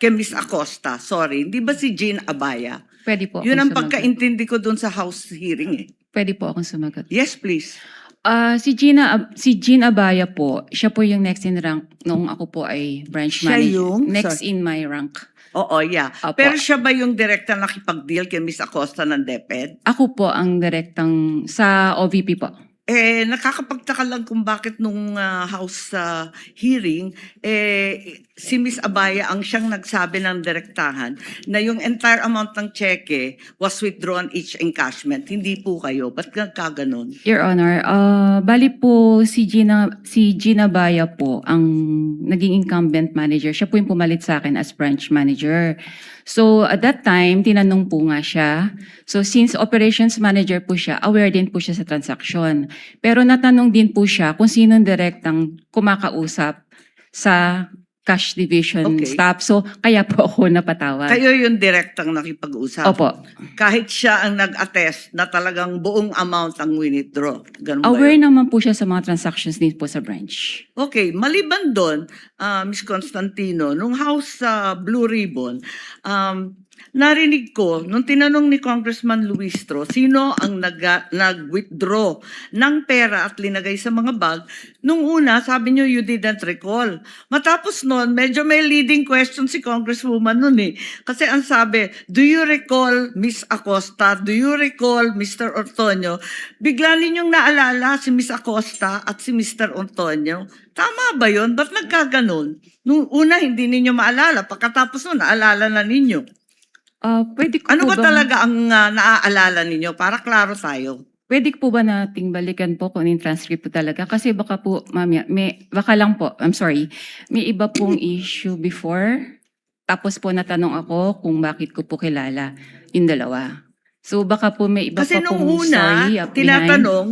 Kay Miss Acosta, sorry. Hindi ba si Jean Abaya? Pwede po Yun ang akong sumagot. pagkaintindi ko doon sa House hearing eh. Pwede po akong sumagot. Yes, please. Si Jean Abaya po, siya po yung next in rank nung ako po ay branch Siya manager. yung? Next Sorry. in my rank. Oo, yeah. Opo. Pero siya ba yung direktang nakipag-deal kay Miss Acosta ng DepEd? Ako po ang direktang sa OVP po. Nakakapagtaka lang kung bakit nung House hearing, si Miss Abaya ang siyang nagsabi ng direktahan na yung entire amount ng cheque was withdrawn each encashment. Hindi po kayo. Ba't nagkaganon? Your Honor, bali po si Gina Baya po ang naging incumbent manager. Siya po yung pumalit sa akin as branch manager. So at that time, tinanong po nga siya. So since operations manager po siya, aware din po siya sa transaction. Pero natanong din po siya kung sino direktang kumakausap sa cash division Okay. staff. So kaya po ako napatawag. Kayo yung direktang nakipag-usap? Opo. Kahit siya ang nag-attest na talagang buong amount ang withdraw. Ganun ba Aware yun? naman po siya sa mga transactions din po sa branch. Okay, maliban doon, Ms. Constantino, nung House Blue Ribbon, narinig ko, nung tinanong ni Congressman Luistro, sino ang nag-withdraw ng pera at linagay sa mga bag, nung una, sabi niyo, you didn't recall. Matapos noon, medyo may leading question si Congresswoman noon eh. Kasi ang sabi, do you recall Miss Acosta? Do you recall Mr. Ortonio? Bigla ninyong naalala si Miss Acosta at si Mr. Ortonio. Tama ba yun? Ba't nagkaganon? Nung una, hindi ninyo maalala. Pagkatapos noon, naalala na ninyo. Pwede ko Ano po ba talaga ang naaalala ninyo? Para klaro tayo. Pwede po ba nating balikan po kung yung transcript po talaga? Kasi baka po, mamaya, baka lang po, I'm sorry, may iba pong issue before. Tapos po natanong ako kung bakit ko po kilala yung dalawa. So baka po may iba Kasi pa nung pong una, story up behind. tinatanong,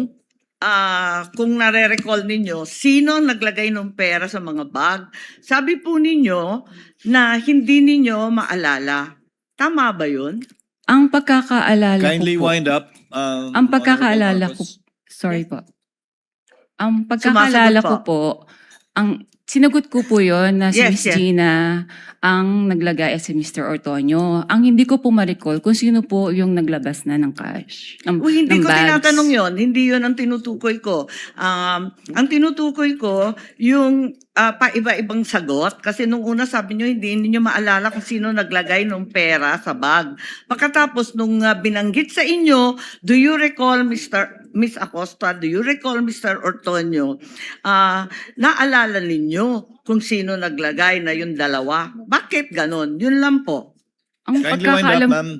kung nare-recall ninyo, sino ang naglagay ng pera sa mga bag? Sabi po ninyo na hindi ninyo maalala. Tama ba yun? Ang pagkakaalala Kindly ko po, wind up. ang pagkakaalala ko, Honorable Marcos. sorry po. Ang pagkakaalala ko Sumasagot po, ang Sinagot ko po yun na si Yes, Miss yes. Gina ang naglagay at si Mr. Ortonio. Ang hindi ko po ma-recall kung sino po yung naglabas na ng cash. Uy, hindi ng ko bags. tinatanong yon. Hindi yon ang tinutukoy ko. Ang tinutukoy ko, yung pa-iba-ibang sagot. Kasi nung una sabi nyo, hindi niyo maalala kung sino naglagay ng pera sa bag. Pagkatapos nung binanggit sa inyo, do you recall Miss Acosta, do you recall Mr. Ortonio? Naalala ninyo kung sino naglagay na yung dalawa? Bakit ganon? Yun lang po. Ang Kindly wind up, pagkakaalam, ma'am.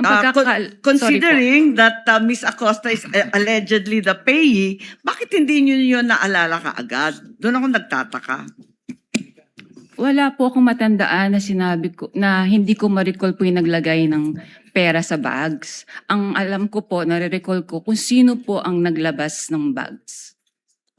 ang pagkakaal, Considering that Miss Acosta is allegedly the payee, bakit hindi niyo yun naalala kaagad? Doon ako nagtataka. wala po akong matandaan na sinabi ko, na hindi ko ma-recall po yung naglagay ng pera sa bags. Ang alam ko po, nare-recall ko kung sino po ang naglabas ng bags.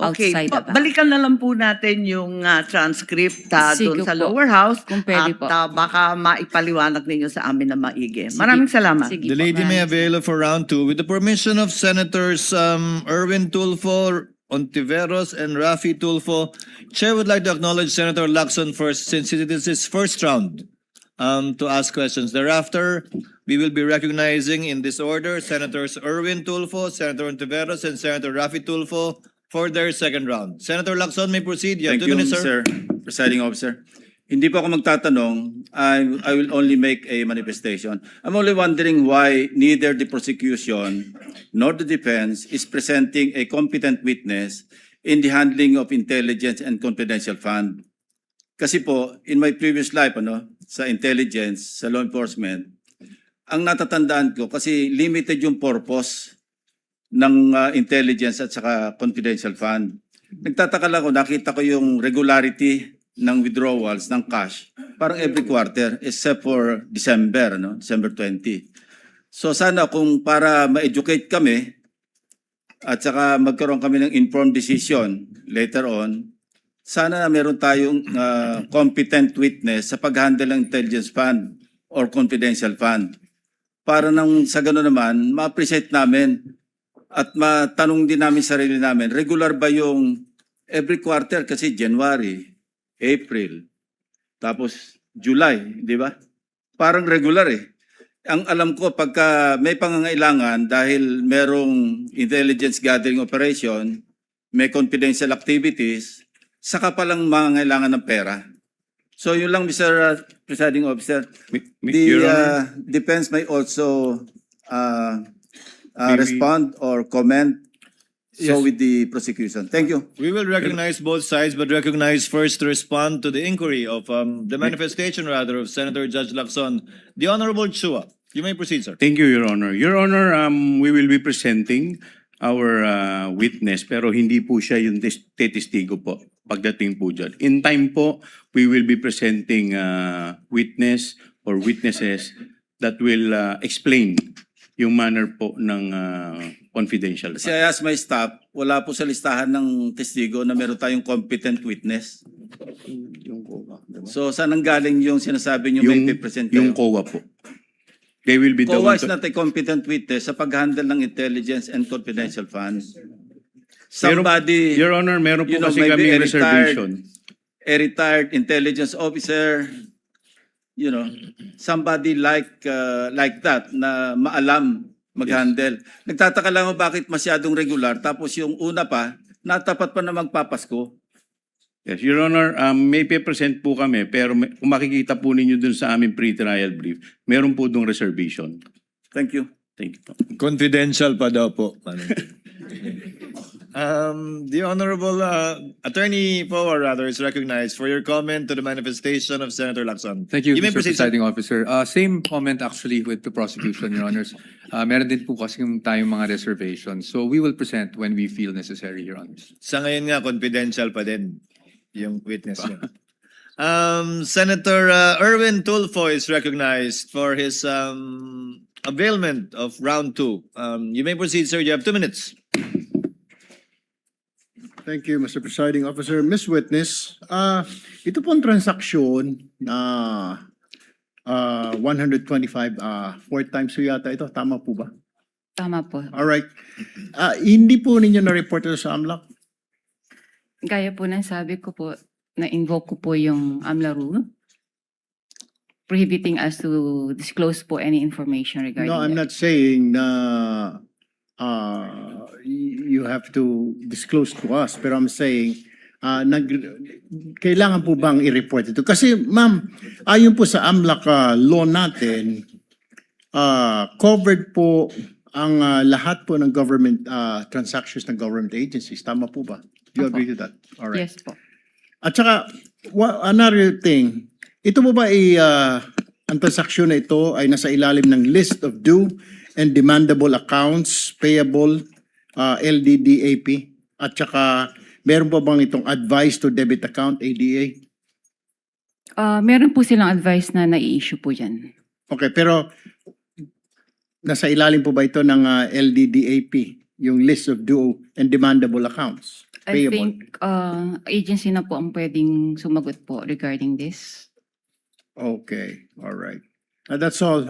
Okay, Outside the bag. balikan na lang po natin yung transcript Sige doon sa po. lower house Kung pwede at po. baka maipaliwanag ninyo sa amin na maigi. Maraming salamat. Sige The po, lady may maraming avail for round 2 with the permission of Senators Erwin Tulfo, Ontiveros, and Rafi Tulfo. Chair would like to acknowledge Senator Lacson first since it is his first round to ask questions. Thereafter, we will be recognizing in this order Senators Erwin Tulfo, Senator Ontiveros, and Senator Rafi Tulfo for their second round. Senator Lacson may proceed. You have Thank 2 you, minutes, sir. Mr. Presiding Officer. Hindi po ako magtatanong. I will only make a manifestation. I'm only wondering why neither the prosecution nor the defense is presenting a competent witness in the handling of intelligence and confidential fund. Kasi po, in my previous life, sa intelligence, sa law enforcement, ang natatandaan ko, kasi limited yung purpose ng intelligence at saka confidential fund. Nagtataka lang ako, nakita ko yung regularity ng withdrawals ng cash parang every quarter except for December, December 20. So sana kung para ma-educate kami at saka magkaroon kami ng informed decision later on, sana meron tayong competent witness sa pag-handle ng intelligence fund or confidential fund. Para nang sa gano'n naman, ma-appreciate namin at matanong din namin sarili namin, regular ba yung every quarter kasi January, April, tapos July, di ba? Parang regular eh. Ang alam ko, pagka may pangangailangan dahil merong intelligence gathering operation, may confidential activities, saka palang mangangailangan ng pera. So yun lang, Mr. Presiding Officer. Your Honor. The defense may also respond or comment with the prosecution. Thank you. We will recognize both sides, but recognize first to respond to the inquiry of the manifestation rather of Senator Judge Lacson. The Honorable Chua. You may proceed, sir. Thank you, Your Honor. Your Honor, we will be presenting our witness, pero hindi po siya yung testigo po pagdating po dyan. In time po, we will be presenting witness or witnesses that will explain yung manner po ng confidential. Kasi I asked my staff, wala po sa listahan ng testigo na meron tayong competent witness. So saan ang galing yung sinasabi niyo may present kayo? Yung COA po. They will be COA is not a competent witness sa pag-handle ng intelligence and confidential funds. Somebody, Your Honor, meron po kasi maybe kami reservation. a retired intelligence officer, somebody like that na maalam mag-handle. Nagtataka lang ako bakit masyadong regular tapos yung una pa, natapat pa na magpapasko. Yes, Your Honor, may present po kami pero kung makikita po ninyo dun sa aming pre-trial brief, meron po dong reservation. Thank you. Thank you po. Confidential pa daw po. The Honorable Attorney Power rather is recognized for your comment to the manifestation of Senator Lacson. Thank you, You may Mr. proceed, sir. Presiding Officer. Same comment actually with the prosecution, Your Honors. Meron din po kasi tayong mga reservations. So we will present when we feel necessary, Your Honors. Sa ngayon nga, confidential pa din yung witness niya. Senator Erwin Tulfo is recognized for his availment of round 2. You may proceed, sir. You have 2 minutes. Thank you, Mr. Presiding Officer. Miss Witness, ito pong transaksyon na 125, 4 times po yata ito. Tama po ba? Tama po. Alright. Hindi po ninyo na-report ito sa AMLAC? Gaya po ng sabi ko po, na-invoke ko po yung AMLA rule, prohibiting us to disclose po any information regarding No, I'm that. not saying na you have to disclose to us, pero I'm saying kailangan po bang i-report ito? Kasi ma'am, ayon po sa AMLAC law natin, covered po ang lahat po ng government transactions ng government agencies. Tama po ba? Do you Opo. agree to that? All right. Yes po. At saka, another thing, ito po ba ang transaksyon na ito ay nasa ilalim ng list of due and demandable accounts payable LDDAP? At saka, meron pa bang itong advice to debit account ADA? Meron po silang advice na nai-issue po yan. Okay, pero nasa ilalim po ba ito ng LDDAP, yung list of due and demandable accounts I payable? think agency na po ang pwedeng sumagot po regarding this. Okay, all right. That's all,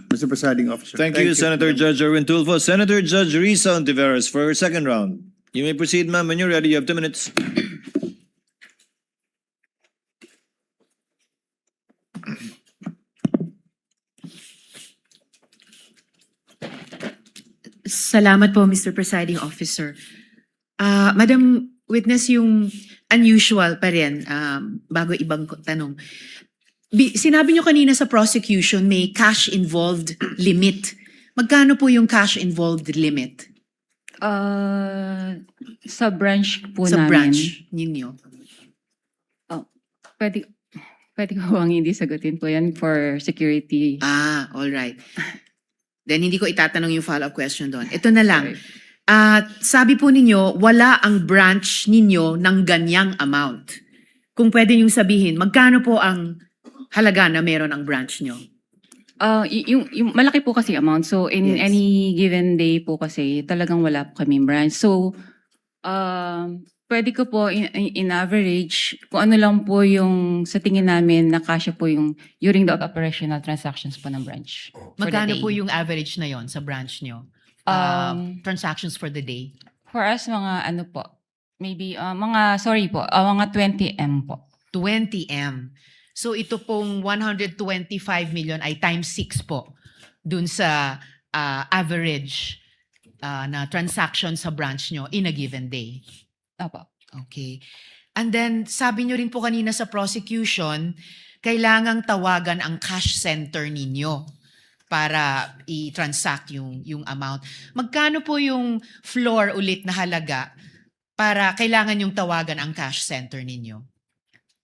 Mr. Presiding Officer. Thank you, Senator Judge Erwin Tulfo. Senator Judge Risa Ontiveros for her second round. You may proceed, ma'am. When you're ready, you have 2 minutes. Salamat po, Mr. Presiding Officer. Madam Witness, yung unusual pa rin, bago ibang tanong. Sinabi nyo kanina sa prosecution may cash-involved limit. Magkano po yung cash-involved limit Sa branch po sa namin. branch ninyo? Pwede ko bang hindi sagutin po yan for security? All right. Then hindi ko itatanong yung follow-up question doon. Ito na lang. Sabi po ninyo, wala ang branch ninyo ng ganyang amount. Kung pwede niyong sabihin, magkano po ang halaga na meron ang branch nyo? Yung malaki po kasi amount. So in Yes. any given day po kasi talagang wala po kaming branch. So pwede ko po in average kung ano lang po yung sa tingin namin na kasya po yung during the operational transactions po ng branch. for the Magkano day. po yung average na yon sa branch nyo? Transactions for the day? For us mga ano po, maybe mga 20M po. 20M. So ito pong 125 million ay times 6 po dun sa average na transaction sa branch nyo in a given day. Opo. Okay. And then sabi nyo rin po kanina sa prosecution, kailangang tawagan ang cash center ninyo para i-transact yung amount. Magkano po yung floor ulit na halaga para kailangan yung tawagan ang cash center ninyo?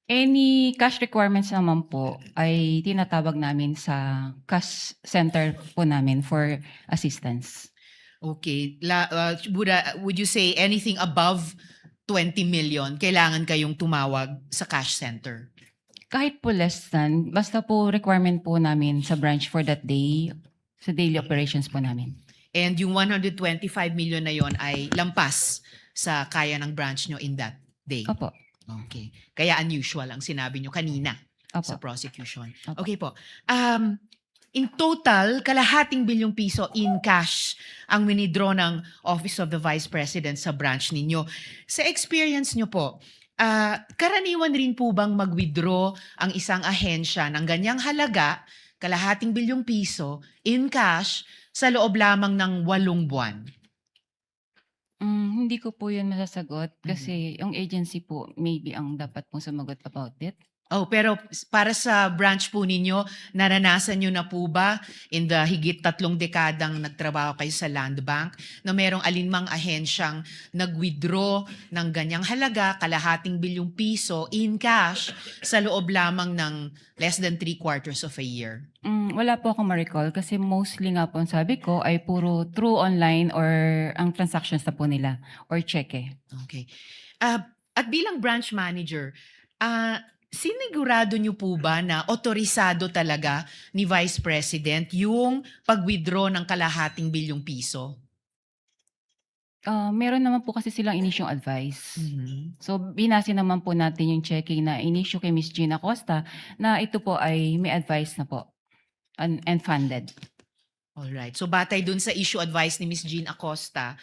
Any cash requirements naman po ay tinatawag namin sa cash center po namin for assistance. Okay. Would you say anything above 20 million, kailangan kayong tumawag sa cash center? Kahit po less than, basta po requirement po namin sa branch for that day, sa daily operations po namin. And yung 125 million na yon ay lampas sa kaya ng branch nyo in that day? Opo. Okay. Kaya unusual ang sinabi nyo kanina Opo. sa prosecution. Opo. Okay po. In total, kalahating bilyong piso in cash ang winidraw ng Office of the Vice President sa branch ninyo. Sa experience nyo po, karaniwan rin po bang mag-withdraw ang isang ahensya ng ganyang halaga, kalahating bilyong piso, in cash, sa loob lamang ng 8 buwan? Hindi ko po yun masasagot kasi yung agency po maybe ang dapat pong sumagot about it. Oh, pero para sa branch po ninyo, naranasan nyo na po ba in the higit 3 dekadang nagtrabaho kayo sa Land Bank na merong alinmang ahensyang nag-withdraw ng ganyang halaga, kalahating bilyong piso in cash sa loob lamang ng less than 3/4 of a year? Wala po akong ma-recall kasi mostly nga po ang sabi ko ay puro through online or ang transactions na po nila or cheque. Okay. At bilang branch manager, sinigurado niyo po ba na otorisado talaga ni Vice President yung pag-withdraw ng kalahating bilyong piso? Meron naman po kasi silang inisyong advice. So binase naman po natin yung checking na inisyu kay Ms. Gina Costa na ito po ay may advice na po and funded. Alright. So batay dun sa issue advice ni Ms. Jean Acosta,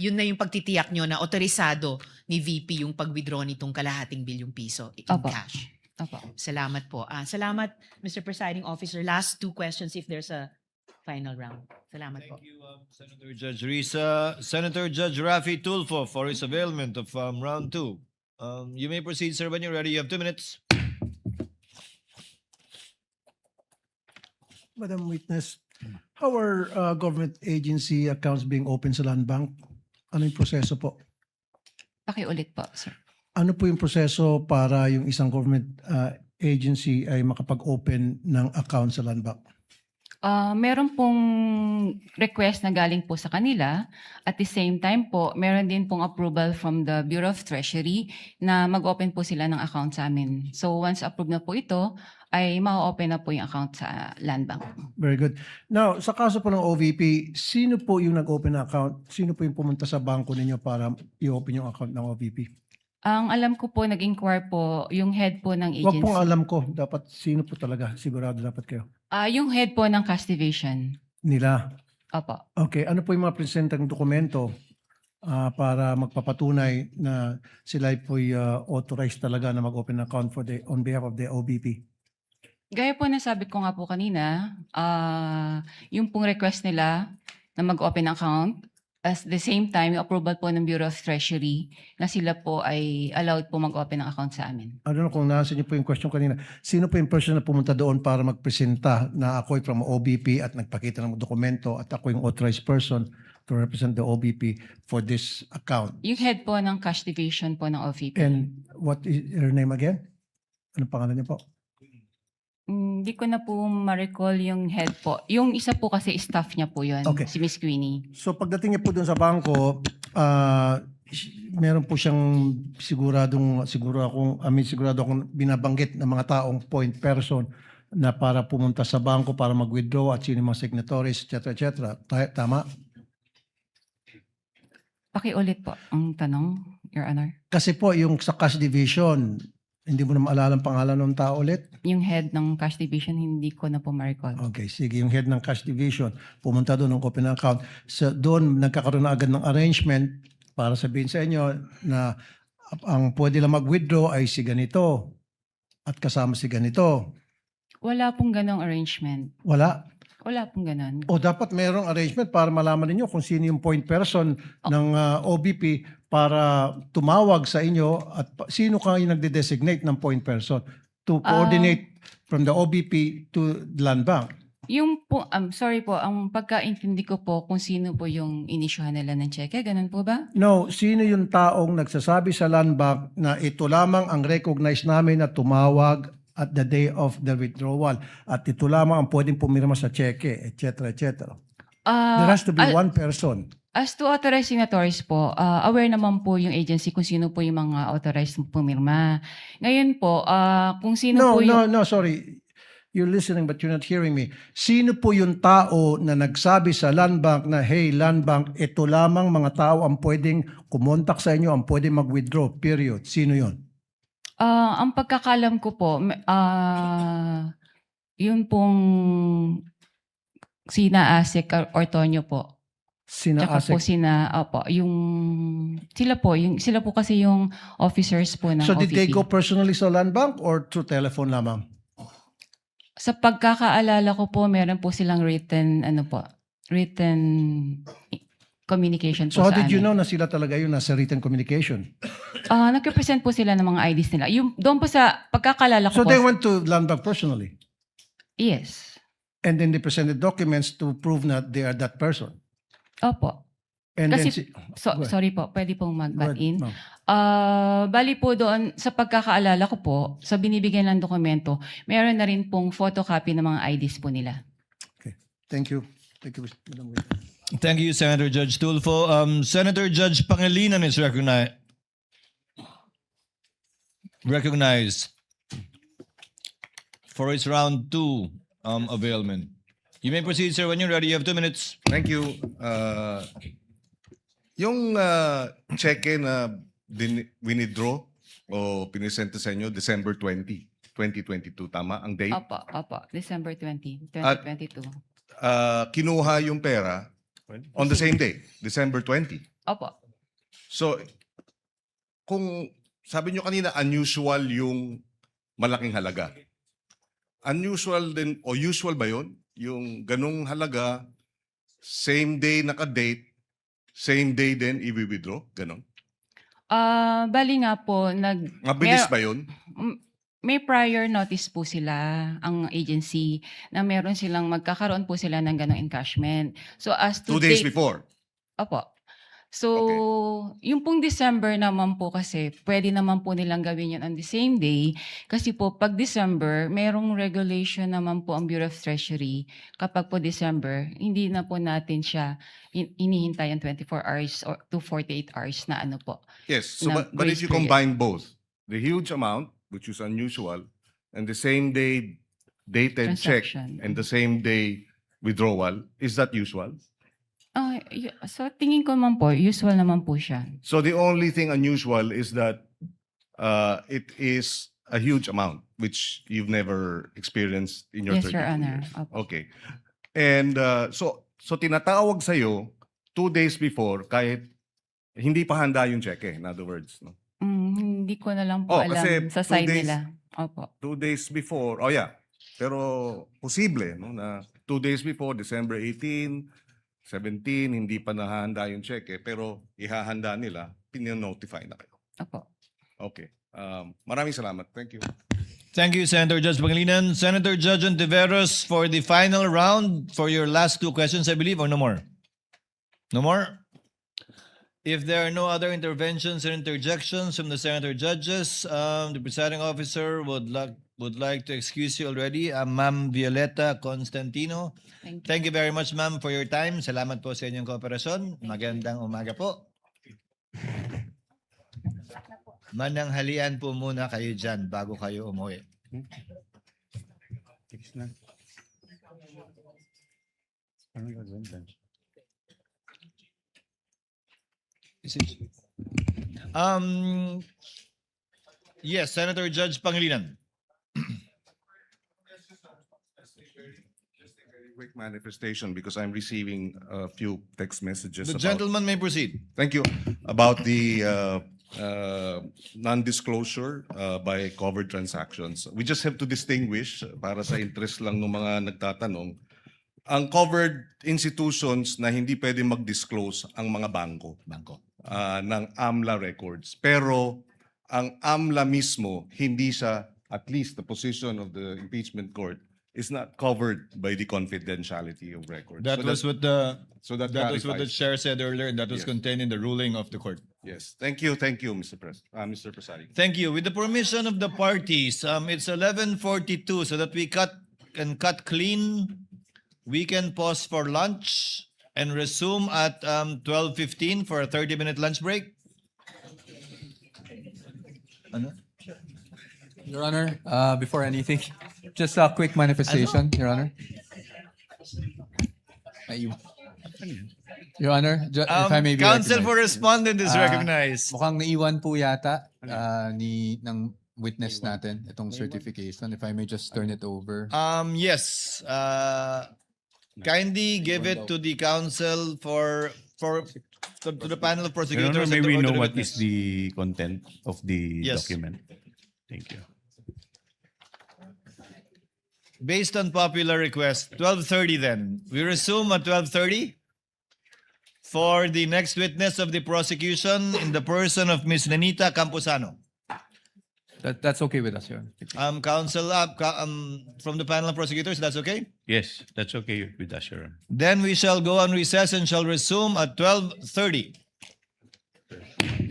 yun na yung pagtitiyak nyo na otorisado ni VP yung pag-withdraw nitong kalahating bilyong piso in Opo. cash. Opo. Salamat po. Salamat, Mr. Presiding Officer. Last two questions if there's a final round. Salamat po. Thank you, Senator Judge Risa. Senator Judge Rafi Tulfo for his availment of round 2. You may proceed, sir, when you're ready. You have 2 minutes. Madam Witness, how are government agency accounts being opened sa Land Bank? Ano yung proseso po? Pakiulit po, sir. Ano po yung proseso para yung isang government agency ay makapag-open ng account sa Land Bank? Meron pong request na galing po sa kanila. At the same time po, meron din pong approval from the Bureau of Treasury na mag-open po sila ng account sa amin. So once approved na po ito, ay ma-open na po yung account sa Land Bank. Very good. Now, sa kaso po ng OVP, sino po yung nag-open na account? Sino po yung pumunta sa bangko ninyo para i-open yung account ng OVP? Ang alam ko po, nag-inquire po yung head po ng Huwag agency. pong alam ko. Dapat sino po talaga. Sigurado dapat kayo. Yung head po ng cash division. Nila. Opo. Okay. Ano po yung mga presentang dokumento para magpapatunay na sila po authorized talaga na mag-open account on behalf of the OVP? Gaya po na sabi ko nga po kanina, yung pong request nila na mag-open account, at the same time, yung approval po ng Bureau of Treasury na sila po ay allowed po mag-open ng account sa amin. I don't know kung nasa niyo po yung question kanina. Sino po yung person na pumunta doon para magpresenta na ako ay from OBP at nagpakita ng dokumento at ako yung authorized person to represent the OBP for this account? Yung head po ng cash division po ng OVP. And what is her name again? Anong pangalan niya po? Hindi ko na po ma-recall yung head po. Yung isa po kasi staff niya po yun, Okay. si Miss Queenie. So pagdating niya po doon sa bangko, meron po siyang sigurado akong binabanggit ng mga taong point person na para pumunta sa bangko para mag-withdraw at sino yung mga signatories, etc. Tama? Pakiulit po ang tanong, Your Honor. Kasi po yung sa cash division, hindi mo na maalala ang pangalan ng tao ulit? Yung head ng cash division, hindi ko na po ma-recall. Okay, sige. Yung head ng cash division, pumunta doon ng open account. So, doon nagkakaroon na agad ng arrangement para sabihin sa inyo na ang pwede lang mag-withdraw ay si ganito at kasama si ganito. Wala pong ganong arrangement. Wala. Wala pong ganon. O dapat mayroong arrangement para malaman ninyo kung sino yung point person ng OBP para tumawag sa inyo at sino kayo nagde-designate ng point person to coordinate from the OBP to the Land Bank. Yung po, sorry po, ang pagkaintindi ko po kung sino po yung inisyuhan nila ng cheque, ganun po ba? No, sino yung taong nagsasabi sa Land Bank na ito lamang ang recognize namin na tumawag at the day of the withdrawal at ito lamang ang pwedeng pumirma sa cheque, etc. etc. There has to be one person. As to authorized signatories po, aware naman po yung agency kung sino po yung mga authorized pumirma. Ngayon po, kung sino po yung... No, sorry. You're listening but you're not hearing me. Sino po yung tao na nagsabi sa Land Bank na, hey, Land Bank, ito lamang mga tao ang pwedeng kumontak sa inyo, ang pwedeng mag-withdraw, period. Sino yon? Ang pagkakalam ko po, yun pong sina Asik or Tonyo po. Sina Tsaka po Asik? sila po kasi yung officers po ng So did they OVP. go personally sa Land Bank or through telephone lamang? Sa pagkakaalala ko po, meron po silang written communication po So how sa did you amin. know na sila talaga yun nasa written communication? Nag-represent po sila ng mga IDs nila. Yung doon po sa pagkakaalala ko So po. they went to Land Bank personally? Yes. And then they presented documents to prove that they are that person? Opo. And Kasi, then Go ahead. sorry po, pwede pong Go mag-butt ahead, in. ma'am. Bali po doon, sa pagkakaalala ko po, sa binibigyan ng dokumento, meron na rin pong photocopy ng mga IDs po nila. Okay. Thank you. Thank you, Madam Witness. Thank you, Senator Judge Tulfo. Senator Judge Pangilinan is recognized for his round 2 availment. You may proceed, sir, when you're ready. You have 2 minutes. Thank you. Yung cheque na winidraw o pinisenta sa inyo December 20, 2022, tama? Ang date? Opo, December 20, At- 2022. kinuha yung pera on the same day, December 20. Opo. So, kung sabi nyo kanina, unusual yung malaking halaga. Unusual din, o usual ba yun? Yung ganung halaga, same day naka-date, same day din i-withdraw? Ganon? Bali nga po, Mabilis ba yun? may prior notice po sila, ang agency, na meron silang magkakaroon po sila ng ganong encashment. So as to 2 days date- before? Opo. So, yung pong December naman po kasi, pwede naman po nilang gawin yun on the same day. Kasi po, pag December, merong regulation naman po ang Bureau of Treasury. Kapag po December, hindi na po natin siya inihintayan 24 hours or to 48 hours na ano po. Yes, so na but if grace you period. combine both, the huge amount, which is unusual, and the same day dated check Transaction. and the same day withdrawal, is that usual? So, tingin ko naman po, usual naman po siya. So the only thing unusual is that it is a huge amount, which you've never experienced in your Yes, 32 Your Honor. years. Opo. Okay. And so tinatawag sa'yo 2 days before kahit hindi pa handa yung cheque, in other words. No? Hindi ko na lang po alam kasi sa 2 side days- nila. Opo. 2 days before, oh yeah, pero posible no, na 2 days before, December 18, 17, hindi pa nahahanda yung cheque, pero ihahanda nila, pininotify na kayo. Opo. Okay. Maraming salamat. Thank you. Thank you, Senator Judge Pangilinan. Senator Judge Ontiveros, for the final round, for your last 2 questions, I believe, or no more? No more? If there are no other interventions or interjections from the Senator Judges, the presiding officer would like to excuse you already. Ma'am Violeta Constantino. Thank you very much, ma'am, for your time. Salamat po sa inyong kooperasyon. Magandang umaga po. Mananghalian po muna kayo dyan bago kayo umuwi. Yes, Senator Judge Pangilinan. Quick manifestation because I'm receiving a few text messages. The about- gentleman may proceed. Thank you. About the non-disclosure by covered transactions. We just have to distinguish, para sa interest lang ng mga nagtatanong, ang covered institutions na hindi pwede mag-disclose ang mga bangko ng AMLA records. Pero ang AMLA mismo, hindi siya, at least the position of the impeachment court, is not covered by the confidentiality of records. That So was what the that was what the clarifies. chair said earlier, and that was Yes. contained in the ruling of the court. Yes. Thank you, Mr. Presiding. Thank you. With the permission of the parties, it's 11:42, so that we cut clean. We can pause for lunch and resume at 12:15 for a 30-minute lunch break. Ano? Your Honor, before anything, just a quick manifestation, Your Honor. Your Honor, if I may be Counsel for recognized. respondent is recognized. Mukhang naiwan po yata ng witness natin itong certification. If I may just turn it over. Yes. Kindly give it to the counsel to the panel of Your prosecutors. Honor, and may to we order know the what witness. is the content of the Yes. document? Thank you. Based on popular request, 12:30 then. We resume at 12:30 for the next witness of the prosecution in the person of Ms. Nenita Camposano. That's okay with us, Your Honor. Counsel, from the panel of prosecutors, that's okay? Yes, that's okay with us, Your Honor. Then we shall go on recess and shall resume at 12:30.